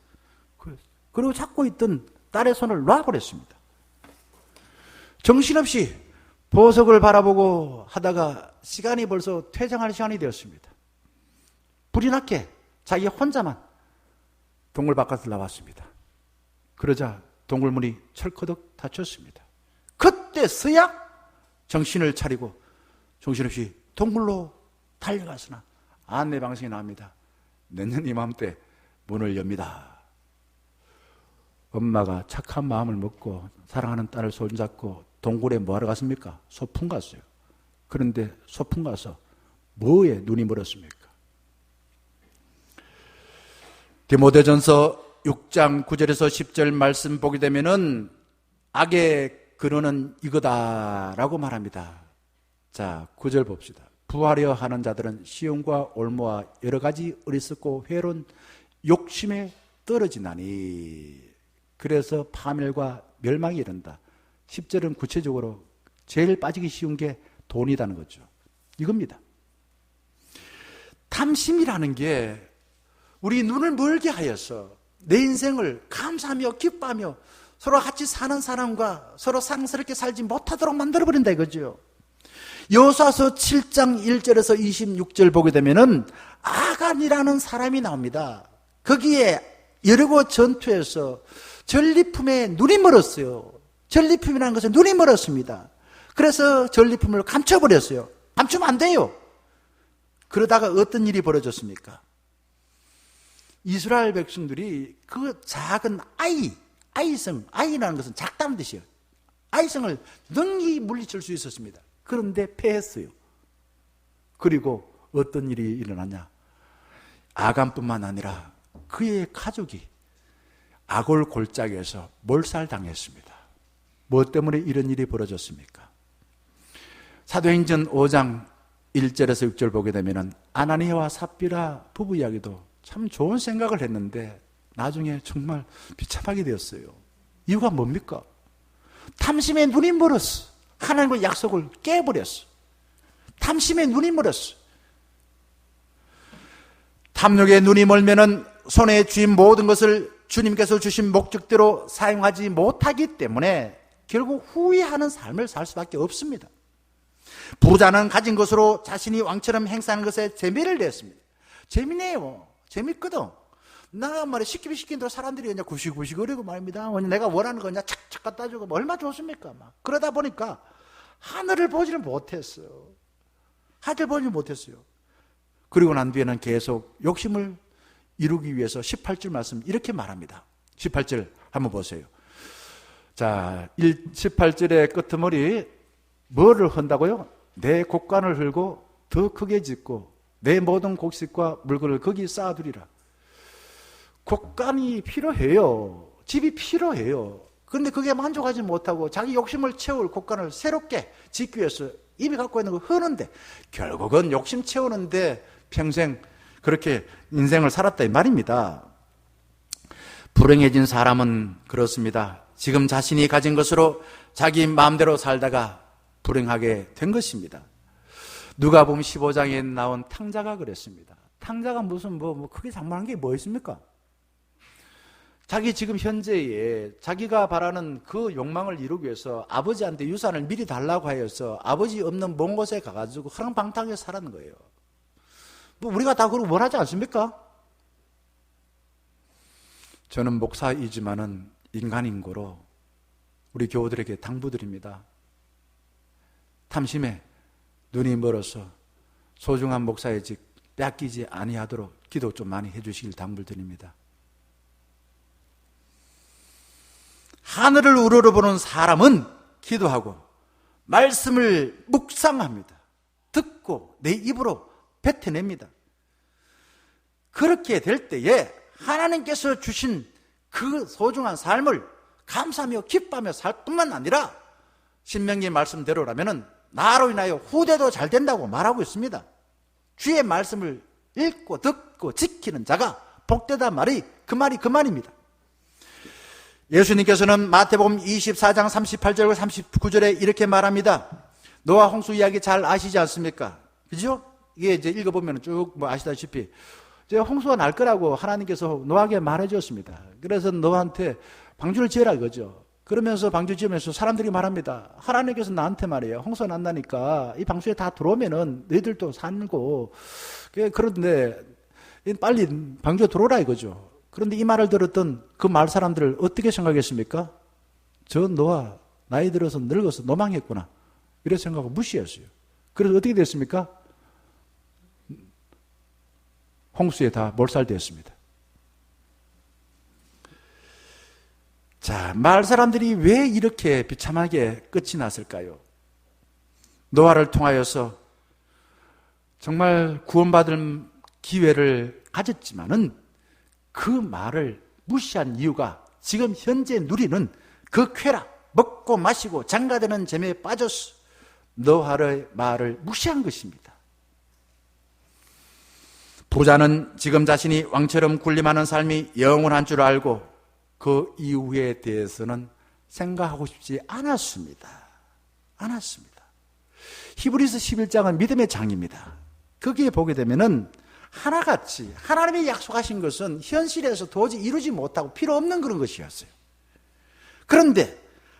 그리고 잡고 있던 딸의 손을 놔버렸습니다. 정신없이 보석을 바라보고 하다가 시간이 벌써 퇴장할 시간이 되었습니다. 불이 났게 자기 혼자만 동굴 바깥을 나왔습니다. 그러자 동굴문이 철커덕 닫혔습니다. 그때서야 정신을 차리고 정신없이 동굴로 달려갔으나 안내방송이 나옵니다. 내년 이맘때 문을 엽니다. 엄마가 착한 마음을 먹고 사랑하는 딸을 손잡고 동굴에 뭐하러 갔습니까? 소풍 갔어요. 그런데 소풍 가서 뭐에 눈이 멀었습니까? 디모데전서 6장 9절에서 10절 말씀 보게 되면은 악의 근원은 이거다라고 말합니다. 자, 9절 봅시다. 부하려 하는 자들은 시험과 올무와 여러 가지 어리석고 회로운 욕심에 떨어지나니 그래서 파멸과 멸망이 이른다. 10절은 구체적으로 제일 빠지기 쉬운 게 돈이라는 거죠. 이겁니다. 탐심이라는 게 우리 눈을 멀게 하여서 내 인생을 감사하며 기뻐하며 서로 같이 사는 사람과 서로 상스럽게 살지 못하도록 만들어버린다 이거죠. 여호수아서 7장 1절에서 26절 보게 되면은 아간이라는 사람이 나옵니다. 거기에 여리고 전투에서 전리품에 눈이 멀었어요. 전리품이라는 것은 눈이 멀었습니다. 그래서 전리품을 감춰버렸어요. 감추면 안 돼요. 그러다가 어떤 일이 벌어졌습니까? 이스라엘 백성들이 그 작은 아이성, 아이라는 것은 작다는 뜻이에요. 아이성을 능히 물리칠 수 있었습니다. 그런데 패했어요. 그리고 어떤 일이 일어났냐? 아간뿐만 아니라 그의 가족이 아골 골짜기에서 몰살당했습니다. 무엇 때문에 이런 일이 벌어졌습니까? 사도행전 5장 1절에서 6절 보게 되면 아나니아와 삽비라 부부 이야기도 참 좋은 생각을 했는데 나중에 정말 비참하게 되었어요. 이유가 뭡니까? 탐심에 눈이 멀었어. 하나님의 약속을 깨버렸어. 탐심에 눈이 멀었어. 탐욕에 눈이 멀면은 손에 쥐인 모든 것을 주님께서 주신 목적대로 사용하지 못하기 때문에 결국 후회하는 삶을 살 수밖에 없습니다. 부자는 가진 것으로 자신이 왕처럼 행사하는 것에 재미를 냈습니다. 재미네요. 재밌거든. 나 말이야 시키는 대로 사람들이 그냥 구시구시거리고 말입니다. 내가 원하는 거 그냥 착착 갖다 주고 얼마나 좋습니까? 막 그러다 보니까 하늘을 보지를 못했어요. 하늘을 보지 못했어요. 그리고 난 뒤에는 계속 욕심을 이루기 위해서 18절 말씀 이렇게 말합니다. 18절 한번 보세요. 자, 18절의 끄트머리 뭐를 한다고요? 내 곡간을 헐고 더 크게 짓고 내 모든 곡식과 물건을 거기 쌓아두리라. 곡간이 필요해요. 집이 필요해요. 그런데 그게 만족하지 못하고 자기 욕심을 채울 곡간을 새롭게 짓기 위해서 이미 갖고 있는 거 흐는데 결국은 욕심 채우는데 평생 그렇게 인생을 살았다 이 말입니다. 불행해진 사람은 그렇습니다. 지금 자신이 가진 것으로 자기 마음대로 살다가 불행하게 된 것입니다. 누가복음 15장에 나온 탕자가 그랬습니다. 탕자가 무슨 뭐 크게 장만한 게 뭐 있습니까? 자기 지금 현재에 자기가 바라는 그 욕망을 이루기 위해서 아버지한테 유산을 미리 달라고 하여서 아버지 없는 먼 곳에 가가지고 허랑방탕하게 살았는 거예요. 뭐 우리가 다 그러고 뭘 하지 않습니까? 저는 목사이지만은 인간인 거로 우리 교우들에게 당부드립니다. 탐심에 눈이 멀어서 소중한 목사의 직 뺏기지 아니하도록 기도 좀 많이 해주시길 당부드립니다. 하늘을 우러러보는 사람은 기도하고 말씀을 묵상합니다. 듣고 내 입으로 뱉어냅니다. 그렇게 될 때에 하나님께서 주신 그 소중한 삶을 감사하며 기뻐하며 살 뿐만 아니라 신명기 말씀대로라면 나로 인하여 후대도 잘 된다고 말하고 있습니다. 주의 말씀을 읽고 듣고 지키는 자가 복되다 말이 그 말입니다. 예수님께서는 마태복음 24장 38절과 39절에 이렇게 말합니다. 노아 홍수 이야기 잘 아시지 않습니까? 그죠? 이게 이제 읽어보면 쭉 뭐 아시다시피 이제 홍수가 날 거라고 하나님께서 노아에게 말해 주었습니다. 그래서 노아한테 방주를 지으라 이거죠. 그러면서 방주 지으면서 사람들이 말합니다. 하나님께서 나한테 말이에요. 홍수가 난다니까 이 방주에 다 들어오면은 너희들도 살고 그런데 빨리 방주에 들어오라 이거죠. 그런데 이 말을 들었던 그 마을 사람들을 어떻게 생각했습니까? 저 노아 나이 들어서 늙어서 노망했구나 이런 생각하고 무시했어요. 그래서 어떻게 됐습니까? 홍수에 다 몰살되었습니다. 자, 마을 사람들이 왜 이렇게 비참하게 끝이 났을까요? 노아를 통하여서 정말 구원받을 기회를 가졌지만은 그 말을 무시한 이유가 지금 현재 누리는 그 쾌락, 먹고 마시고 장가드는 재미에 빠져서 노아의 말을 무시한 것입니다. 부자는 지금 자신이 왕처럼 군림하는 삶이 영원한 줄 알고 그 이후에 대해서는 생각하고 싶지 않았습니다. 히브리서 11장은 믿음의 장입니다. 거기에 보게 되면은 하나같이 하나님이 약속하신 것은 현실에서 도저히 이루지 못하고 필요 없는 그런 것이었어요. 그런데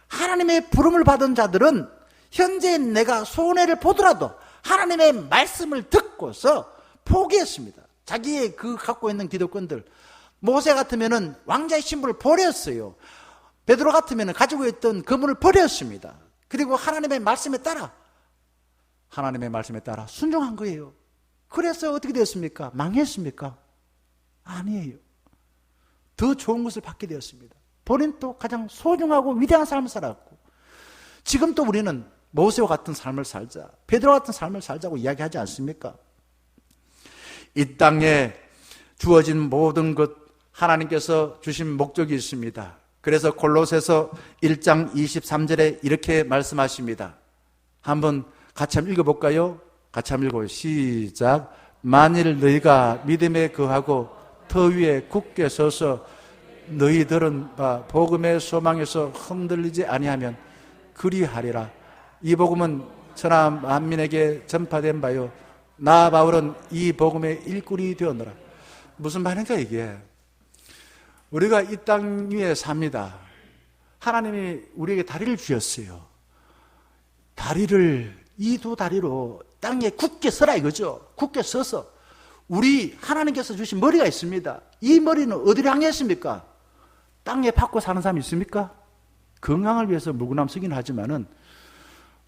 하나님의 부름을 받은 자들은 현재 내가 손해를 보더라도 하나님의 말씀을 듣고서 포기했습니다. 자기의 그 갖고 있는 기득권들, 모세 같으면은 왕자의 신분을 버렸어요. 베드로 같으면은 가지고 있던 금을 버렸습니다. 그리고 하나님의 말씀에 따라 순종한 거예요. 그래서 어떻게 되었습니까? 망했습니까? 아니에요. 더 좋은 것을 받게 되었습니다. 본인 또 가장 소중하고 위대한 삶을 살았고, 지금 또 우리는 모세와 같은 삶을 살자, 베드로 같은 삶을 살자고 이야기하지 않습니까? 이 땅에 주어진 모든 것 하나님께서 주신 목적이 있습니다. 그래서 골로새서 1장 23절에 이렇게 말씀하십니다. 한번 같이 한번 읽어볼까요? 같이 한번 읽어요. 시작. 만일 너희가 믿음에 거하고 터 위에 굳게 서서 너희들은 복음의 소망에서 흔들리지 아니하면 그리하리라. 이 복음은 천하 만민에게 전파된 바요 나 바울은 이 복음의 일꾼이 되었노라. 무슨 말인가 이게? 우리가 이 땅 위에 삽니다. 하나님이 우리에게 다리를 주셨어요. 다리를 이 두 다리로 땅에 굳게 서라 이거죠. 굳게 서서 우리 하나님께서 주신 머리가 있습니다. 이 머리는 어디를 향했습니까? 땅에 박고 사는 사람이 있습니까? 건강을 위해서 물구나무 쓰긴 하지만은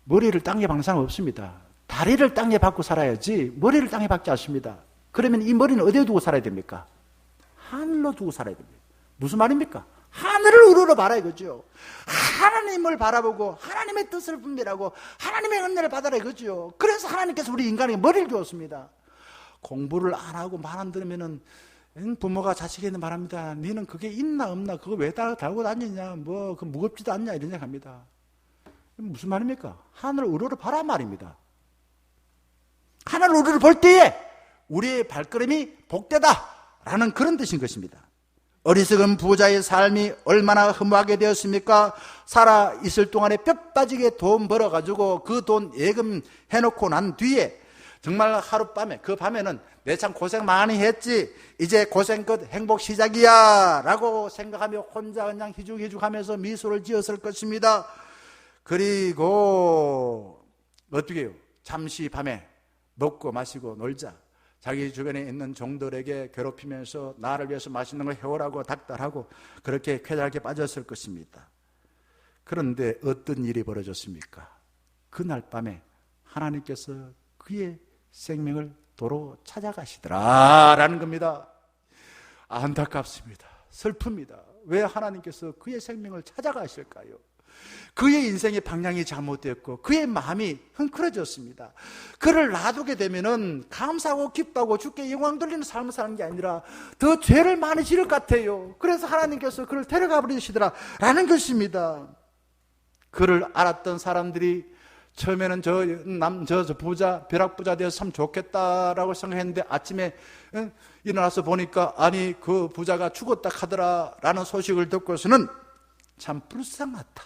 머리를 땅에 박는 사람 없습니다. 다리를 땅에 박고 살아야지 머리를 땅에 박지 않습니다. 그러면 이 머리는 어디에 두고 살아야 됩니까? 하늘로 두고 살아야 됩니다. 무슨 말입니까? 하늘을 우러러 봐라 이거죠. 하나님을 바라보고 하나님의 뜻을 분별하고 하나님의 은혜를 받아라 이거죠. 그래서 하나님께서 우리 인간에게 머리를 주었습니다. 공부를 안 하고 말 안 들으면은 부모가 자식에게 말합니다. 너는 그게 있나 없나 그거 왜 달고 다니냐 뭐 그 무겁지도 않냐 이런 얘기 합니다. 무슨 말입니까? 하늘을 우러러 봐라 말입니다. 하늘을 우러러 볼 때에 우리의 발걸음이 복되다라는 그런 뜻인 것입니다. 어리석은 부자의 삶이 얼마나 허무하게 되었습니까? 살아 있을 동안에 뼈 빠지게 돈 벌어가지고 그 돈 예금 해놓고 난 뒤에 정말 하룻밤에 그 밤에는 내 참 고생 많이 했지 이제 고생 끝 행복 시작이야 라고 생각하며 혼자 그냥 희죽희죽하면서 미소를 지었을 것입니다. 그리고 어떻게 해요? 잠시 밤에 먹고 마시고 놀자 자기 주변에 있는 종들에게 괴롭히면서 나를 위해서 맛있는 걸 해오라고 닥달하고 그렇게 쾌락에 빠졌을 것입니다. 그런데 어떤 일이 벌어졌습니까? 그날 밤에 하나님께서 그의 생명을 도로 찾아가시더라라는 겁니다. 안타깝습니다. 슬픕니다. 왜 하나님께서 그의 생명을 찾아가실까요? 그의 인생의 방향이 잘못됐고 그의 마음이 흥크러졌습니다. 그를 놔두게 되면은 감사하고 기뻐하고 주께 영광 돌리는 삶을 사는 게 아니라 더 죄를 많이 지을 것 같아요. 그래서 하나님께서 그를 데려가 버리시더라라는 것입니다. 그를 알았던 사람들이 처음에는 저 부자 벼락부자 되어서 참 좋겠다라고 생각했는데 아침에 일어나서 보니까 아니 그 부자가 죽었다 하더라라는 소식을 듣고서는 참 불쌍하다.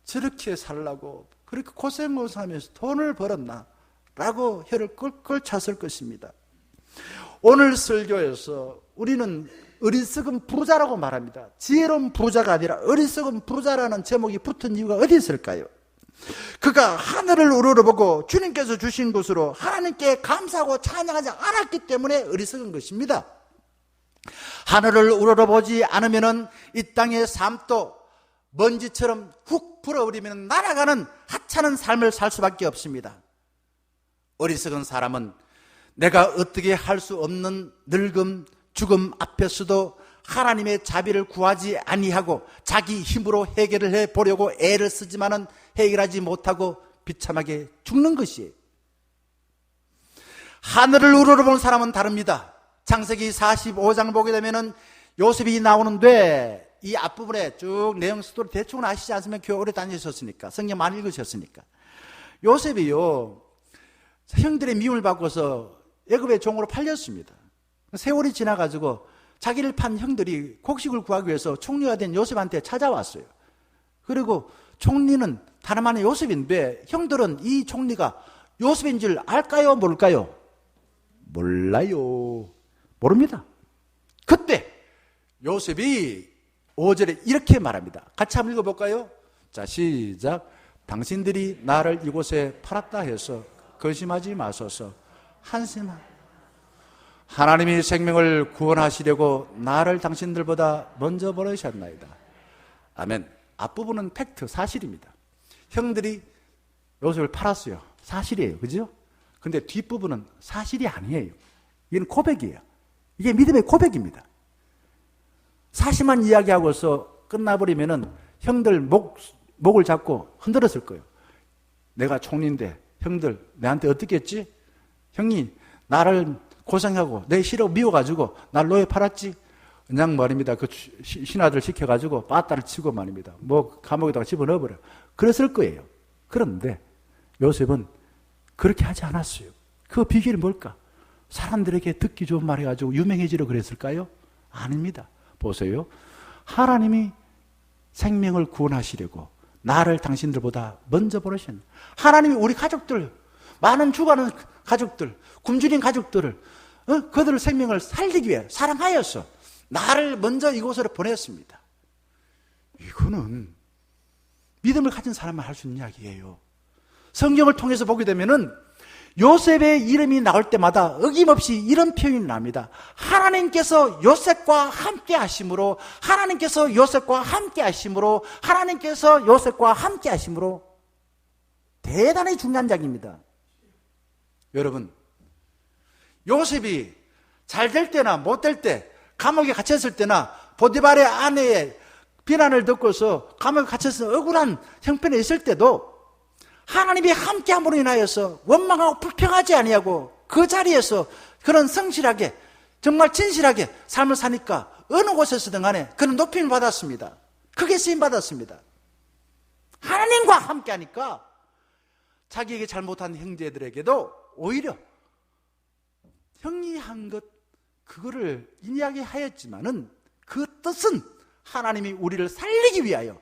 저렇게 살라고 그렇게 고생을 하면서 돈을 벌었나 라고 혀를 끌끌 찼을 것입니다. 오늘 설교에서 우리는 어리석은 부자라고 말합니다. 지혜로운 부자가 아니라 어리석은 부자라는 제목이 붙은 이유가 어디 있을까요? 그가 하늘을 우러러보고 주님께서 주신 것으로 하나님께 감사하고 찬양하지 않았기 때문에 어리석은 것입니다. 하늘을 우러러보지 않으면 이 땅의 삶도 먼지처럼 훅 불어버리면 날아가는 하찮은 삶을 살 수밖에 없습니다. 어리석은 사람은 내가 어떻게 할 수 없는 늙음, 죽음 앞에서도 하나님의 자비를 구하지 아니하고 자기 힘으로 해결을 해보려고 애를 쓰지만은 해결하지 못하고 비참하게 죽는 것이에요. 하늘을 우러러본 사람은 다릅니다. 창세기 45장 보게 되면은 요셉이 나오는데 이 앞부분에 쭉 내용 스토리 대충 아시지 않으면 교회 오래 다니셨으니까, 성경 많이 읽으셨으니까. 요셉이요, 형들의 미움을 받고서 애굽의 종으로 팔렸습니다. 세월이 지나가지고 자기를 판 형들이 곡식을 구하기 위해서 총리가 된 요셉한테 찾아왔어요. 그리고 총리는 다름 아닌 요셉인데 형들은 이 총리가 요셉인 줄 알까요? 모를까요? 몰라요. 모릅니다. 그때 요셉이 5절에 이렇게 말합니다. 같이 한번 읽어볼까요? 자, 시작. 당신들이 나를 이곳에 팔았다 해서 근심하지 마소서. 한심하. 하나님이 생명을 구원하시려고 나를 당신들보다 먼저 버리셨나이다. 아멘. 앞부분은 팩트, 사실입니다. 형들이 요셉을 팔았어요. 사실이에요. 그죠? 근데 뒷부분은 사실이 아니에요. 이건 고백이에요. 이게 믿음의 고백입니다. 사실만 이야기하고서 끝나버리면은 형들 목을 잡고 흔들었을 거예요. 내가 총리인데 형들 내한테 어떻게 했지? 형이 나를 고생하고 내 싫어 미워가지고 날 노예 팔았지? 그냥 말입니다. 그 신하들 시켜가지고 빠따를 치고 말입니다. 뭐 감옥에다가 집어넣어버려. 그랬을 거예요. 그런데 요셉은 그렇게 하지 않았어요. 그 비결이 뭘까? 사람들에게 듣기 좋은 말 해가지고 유명해지려 그랬을까요? 아닙니다. 보세요. 하나님이 생명을 구원하시려고 나를 당신들보다 먼저 보내신 하나님이 우리 가족들, 많은 죽어가는 가족들, 굶주린 가족들을 그들의 생명을 살리기 위해 사랑하여서 나를 먼저 이곳으로 보냈습니다. 이거는 믿음을 가진 사람만 할 수 있는 이야기예요. 성경을 통해서 보게 되면은 요셉의 이름이 나올 때마다 어김없이 이런 표현이 납니다. 하나님께서 요셉과 함께 하심으로, 하나님께서 요셉과 함께 하심으로, 하나님께서 요셉과 함께 하심으로. 대단히 중요한 장입니다. 여러분, 요셉이 잘 될 때나 못 될 때, 감옥에 갇혔을 때나 보디발의 아내의 비난을 듣고서 감옥에 갇혀서 억울한 형편에 있을 때도 하나님이 함께함으로 인하여서 원망하고 불평하지 아니하고 그 자리에서 그런 성실하게 정말 진실하게 삶을 사니까 어느 곳에서든 간에 그는 높임을 받았습니다. 크게 쓰임 받았습니다. 하나님과 함께하니까 자기에게 잘못한 형제들에게도 오히려 형이 한 것 그거를 이야기하였지만은 그 뜻은 하나님이 우리를 살리기 위하여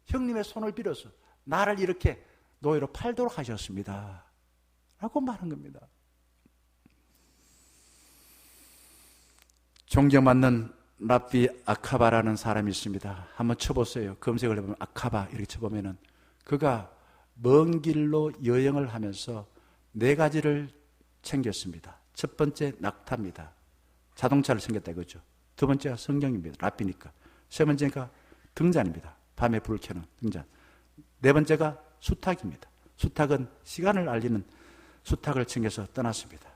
형님의 손을 빌어서 나를 이렇게 노예로 팔도록 하셨습니다. 라고 말한 겁니다. 존경받는 랍비 아카바라는 사람이 있습니다. 한번 쳐보세요. 검색을 해보면 아카바 이렇게 쳐보면은 그가 먼 길로 여행을 하면서 4가지를 챙겼습니다. 첫 번째 낙타입니다. 자동차를 챙겼다 이거죠. 두 번째가 성경입니다. 랍비니까. 세 번째가 등잔입니다. 밤에 불을 켜는 등잔. 네 번째가 수탉입니다. 수탉은 시간을 알리는 수탉을 챙겨서 떠났습니다.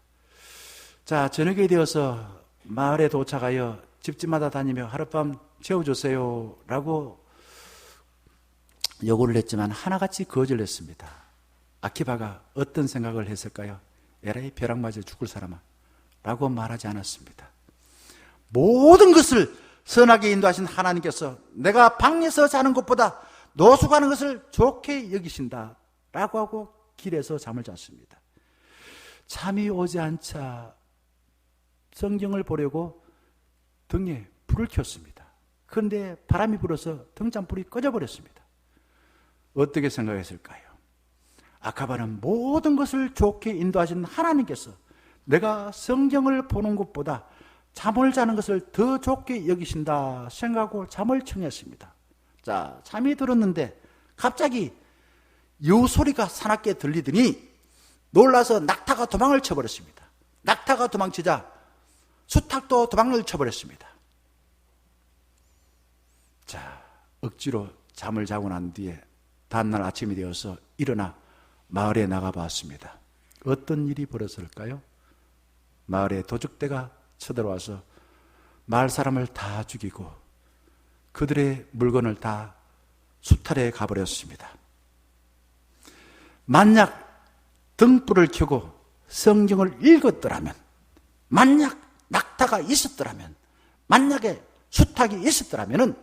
자, 저녁이 되어서 마을에 도착하여 집집마다 다니며 하룻밤 재워주세요 라고 요구를 했지만 하나같이 거절했습니다. 아키바가 어떤 생각을 했을까요? 에라이 벼락 맞아 죽을 사람아 라고 말하지 않았습니다. 모든 것을 선하게 인도하신 하나님께서 내가 방에서 자는 것보다 노숙하는 것을 좋게 여기신다 라고 하고 길에서 잠을 잤습니다. 잠이 오지 않자 성경을 보려고 등에 불을 켰습니다. 그런데 바람이 불어서 등잔불이 꺼져버렸습니다. 어떻게 생각했을까요? 아카바는 모든 것을 좋게 인도하신 하나님께서 내가 성경을 보는 것보다 잠을 자는 것을 더 좋게 여기신다 생각하고 잠을 청했습니다. 자, 잠이 들었는데 갑자기 여우 소리가 사납게 들리더니 놀라서 낙타가 도망을 쳐버렸습니다. 낙타가 도망치자 수탉도 도망을 쳐버렸습니다. 자, 억지로 잠을 자고 난 뒤에 다음날 아침이 되어서 일어나 마을에 나가봤습니다. 어떤 일이 벌어졌을까요? 마을에 도적대가 쳐들어와서 마을 사람을 다 죽이고 그들의 물건을 다 수탈해 가버렸습니다. 만약 등불을 켜고 성경을 읽었더라면, 만약 낙타가 있었더라면, 만약에 수탉이 있었더라면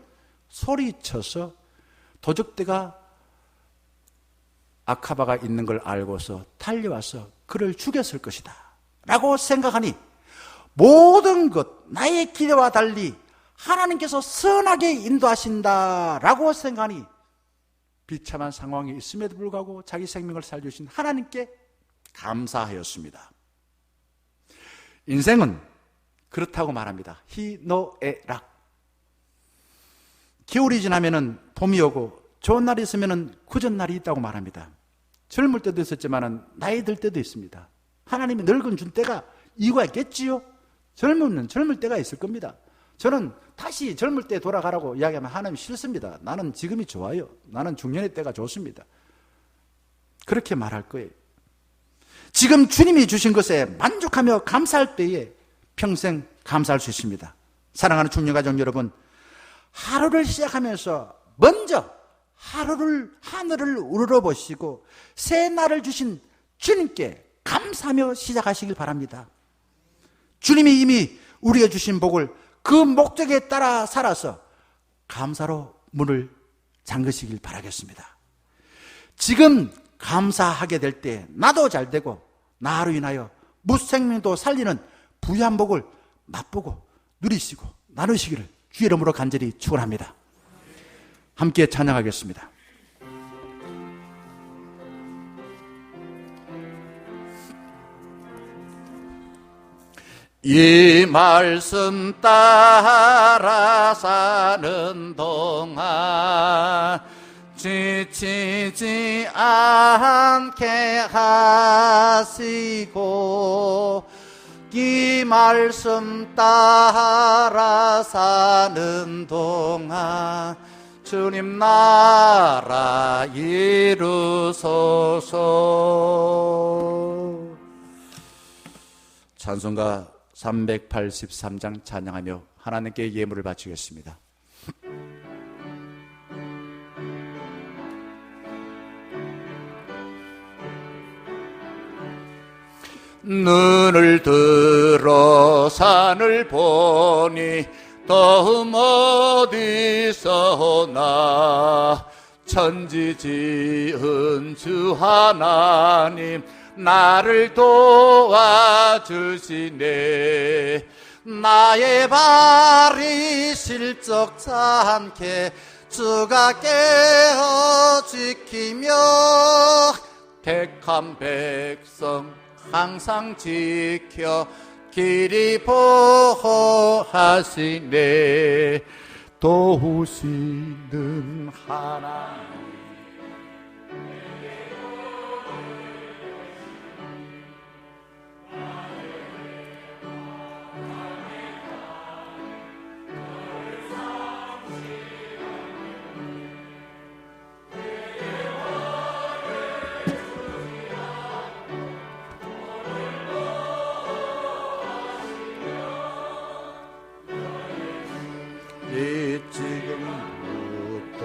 소리쳐서 도적대가 아카바가 있는 걸 알고서 달려와서 그를 죽였을 것이다 라고 생각하니, 모든 것 나의 기대와 달리 하나님께서 선하게 인도하신다 라고 생각하니 비참한 상황이 있음에도 불구하고 자기 생명을 살려주신 하나님께 감사하였습니다. 인생은 그렇다고 말합니다. 희노애락. 겨울이 지나면은 봄이 오고 좋은 날이 있으면은 굳은 날이 있다고 말합니다. 젊을 때도 있었지만은 나이 들 때도 있습니다. 하나님이 늙은 준 때가 이유가 있겠지요? 젊을 때가 있을 겁니다. 저는 다시 젊을 때 돌아가라고 이야기하면 하나님 싫습니다. 나는 지금이 좋아요. 나는 중년의 때가 좋습니다. 그렇게 말할 거예요. 지금 주님이 주신 것에 만족하며 감사할 때에 평생 감사할 수 있습니다. 사랑하는 중년가족 여러분, 하루를 시작하면서 먼저 하늘을 우러러보시고 새 날을 주신 주님께 감사하며 시작하시길 바랍니다. 주님이 이미 우리가 주신 복을 그 목적에 따라 살아서 감사로 문을 잠그시길 바라겠습니다. 지금 감사하게 될 때 나도 잘 되고 나로 인하여 무생명도 살리는 부유한 복을 맛보고 누리시고 나누시기를 주의 이름으로 간절히 축원합니다. 함께 찬양하겠습니다. 이 말씀 따라 사는 동안 지치지 않게 하시고, 이 말씀 따라 사는 동안 주님 나라 이루소서. 찬송가 383장 찬양하며 하나님께 예물을 바치겠습니다. 눈을 들어 산을 보니 더움 어디서 오나, 천지 지은 주 하나님 나를 도와주시네. 나의 발이 실족치 않게 주가 깨어 지키며, 택한 백성 항상 지켜 길이 보호하시네. 도우시는 하나님 지금부터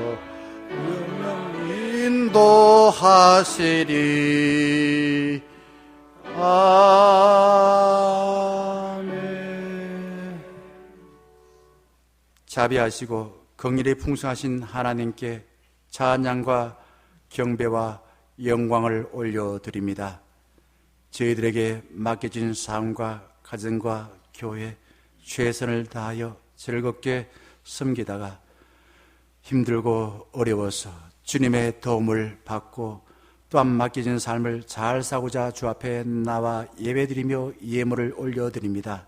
영영 인도하시리. 아멘. 자비하시고 긍휼이 풍성하신 하나님께 찬양과 경배와 영광을 올려드립니다. 저희들에게 맡겨진 삶과 가정과 교회 최선을 다하여 즐겁게 섬기다가 힘들고 어려워서 주님의 도움을 받고 또한 맡겨진 삶을 잘 사고자 주 앞에 나와 예배드리며 예물을 올려드립니다.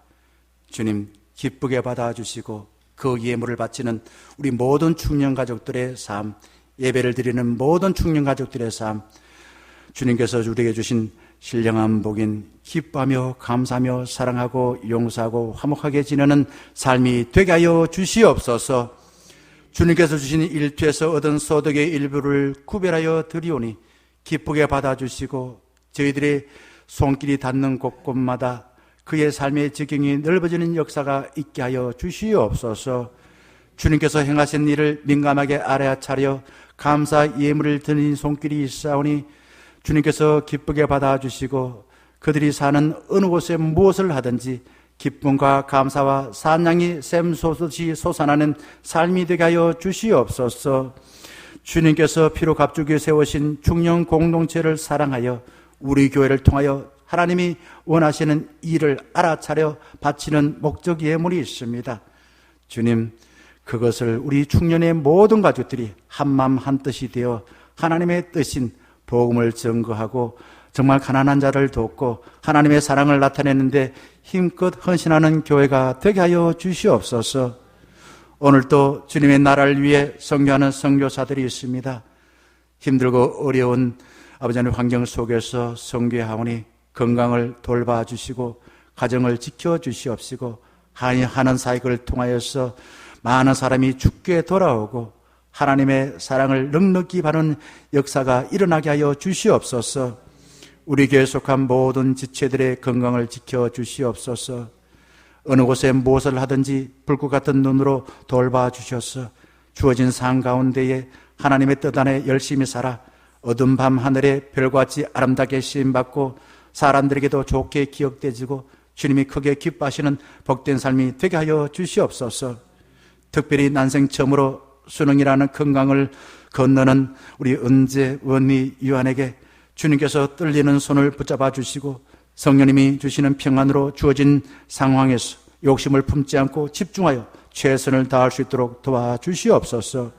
주님 기쁘게 받아주시고 그 예물을 바치는 우리 모든 충년가족들의 삶, 예배를 드리는 모든 충년가족들의 삶, 주님께서 우리에게 주신 신령한 복인 기뻐하며 감사하며 사랑하고 용서하고 화목하게 지내는 삶이 되게 하여 주시옵소서. 주님께서 주신 일투에서 얻은 소득의 일부를 구별하여 드리오니 기쁘게 받아주시고 저희들의 손길이 닿는 곳곳마다 그의 삶의 지경이 넓어지는 역사가 있게 하여 주시옵소서. 주님께서 행하신 일을 민감하게 알아차려 감사 예물을 드린 손길이 있사오니 주님께서 기쁘게 받아주시고 그들이 사는 어느 곳에 무엇을 하든지 기쁨과 감사와 산양이 샘솟듯이 솟아나는 삶이 되게 하여 주시옵소서. 주님께서 피로 값주게 세우신 중년 공동체를 사랑하여 우리 교회를 통하여 하나님이 원하시는 일을 알아차려 바치는 목적 예물이 있습니다. 주님, 그것을 우리 중년의 모든 가족들이 한마음 한뜻이 되어 하나님의 뜻인 복음을 증거하고 정말 가난한 자를 돕고 하나님의 사랑을 나타내는데 힘껏 헌신하는 교회가 되게 하여 주시옵소서. 오늘도 주님의 나라를 위해 선교하는 선교사들이 있습니다. 힘들고 어려운 아버지 하나님 환경 속에서 선교하오니 건강을 돌봐주시고 가정을 지켜주시옵시고 하는 사역을 통하여서 많은 사람이 주께 돌아오고 하나님의 사랑을 넉넉히 받는 역사가 일어나게 하여 주시옵소서. 우리 교회에 속한 모든 지체들의 건강을 지켜주시옵소서. 어느 곳에 무엇을 하든지 불꽃 같은 눈으로 돌봐주셔서 주어진 상 가운데에 하나님의 뜻 안에 열심히 살아 어두운 밤 하늘에 별같이 아름답게 쓰임받고 사람들에게도 좋게 기억되지고 주님이 크게 기뻐하시는 복된 삶이 되게 하여 주시옵소서. 특별히 난생 처음으로 수능이라는 건강을 건너는 우리 은재, 원희, 유한에게 주님께서 떨리는 손을 붙잡아 주시고 성령님이 주시는 평안으로 주어진 상황에서 욕심을 품지 않고 집중하여 최선을 다할 수 있도록 도와주시옵소서.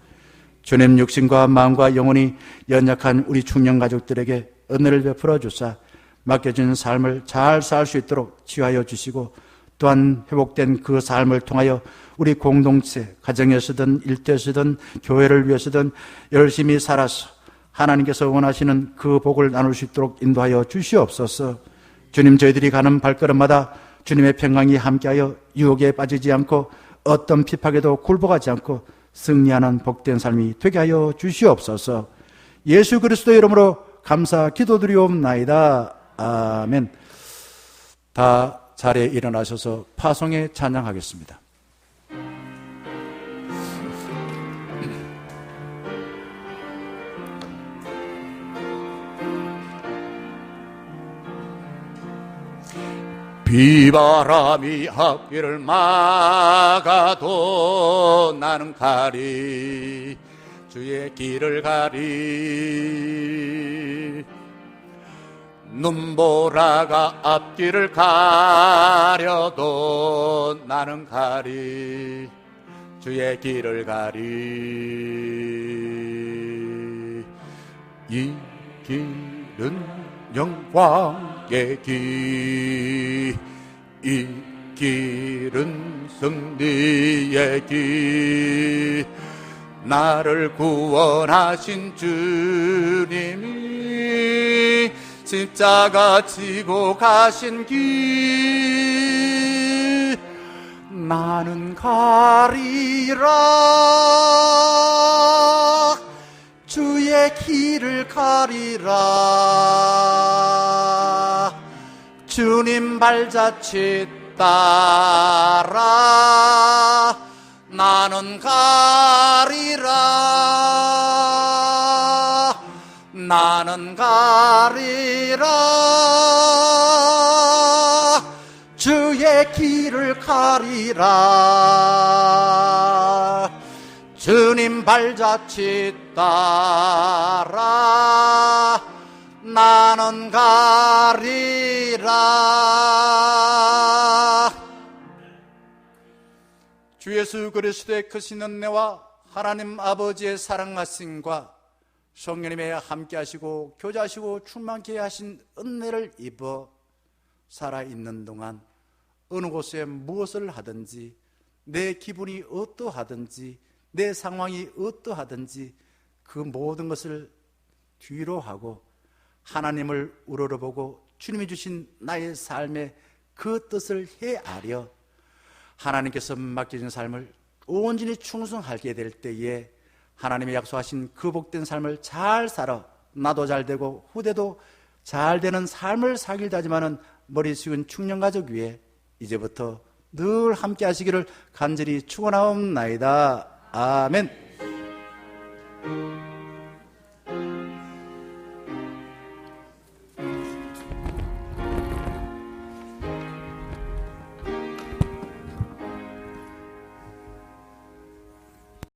주님, 육신과 마음과 영혼이 연약한 우리 중년 가족들에게 은혜를 베풀어 주사 맡겨진 삶을 잘 살 수 있도록 지휘하여 주시고 또한 회복된 그 삶을 통하여 우리 공동체, 가정에서든 일터에서든 교회를 위해서든 열심히 살아서 하나님께서 원하시는 그 복을 나눌 수 있도록 인도하여 주시옵소서. 주님, 저희들이 가는 발걸음마다 주님의 평강이 함께하여 유혹에 빠지지 않고 어떤 핍박에도 굴복하지 않고 승리하는 복된 삶이 되게 하여 주시옵소서. 예수 그리스도의 이름으로 감사 기도드리옵나이다. 아멘. 다 자리에 일어나셔서 파송에 찬양하겠습니다. 비바람이 앞길을 막아도 나는 가리 주의 길을 가리 눈보라가 앞길을 가려도 나는 가리 주의 길을 가리 이 길은 영광의 길 이 길은 승리의 길 나를 구원하신 주님이 십자가 지고 가신 길 나는 가리라 주의 길을 가리라 주님 발자취 따라 나는 가리라 나는 가리라 주의 길을 가리라 주님 발자취 따라 나는 가리라. 주 예수 그리스도의 크신 은혜와 하나님 아버지의 사랑하심과 성령님의 함께하시고 교제하시고 충만케 하신 은혜를 입어 살아있는 동안 어느 곳에 무엇을 하든지 내 기분이 어떠하든지 내 상황이 어떠하든지 그 모든 것을 뒤로 하고 하나님을 우러러보고 주님이 주신 나의 삶에 그 뜻을 헤아려 하나님께서 맡겨진 삶을 온전히 충성하게 될 때에 하나님의 약속하신 그 복된 삶을 잘 살아 나도 잘 되고 후대도 잘 되는 삶을 살길 다지만은 머리 숙인 충년가족 위에 이제부터 늘 함께 하시기를 간절히 축원하옵나이다. 아멘.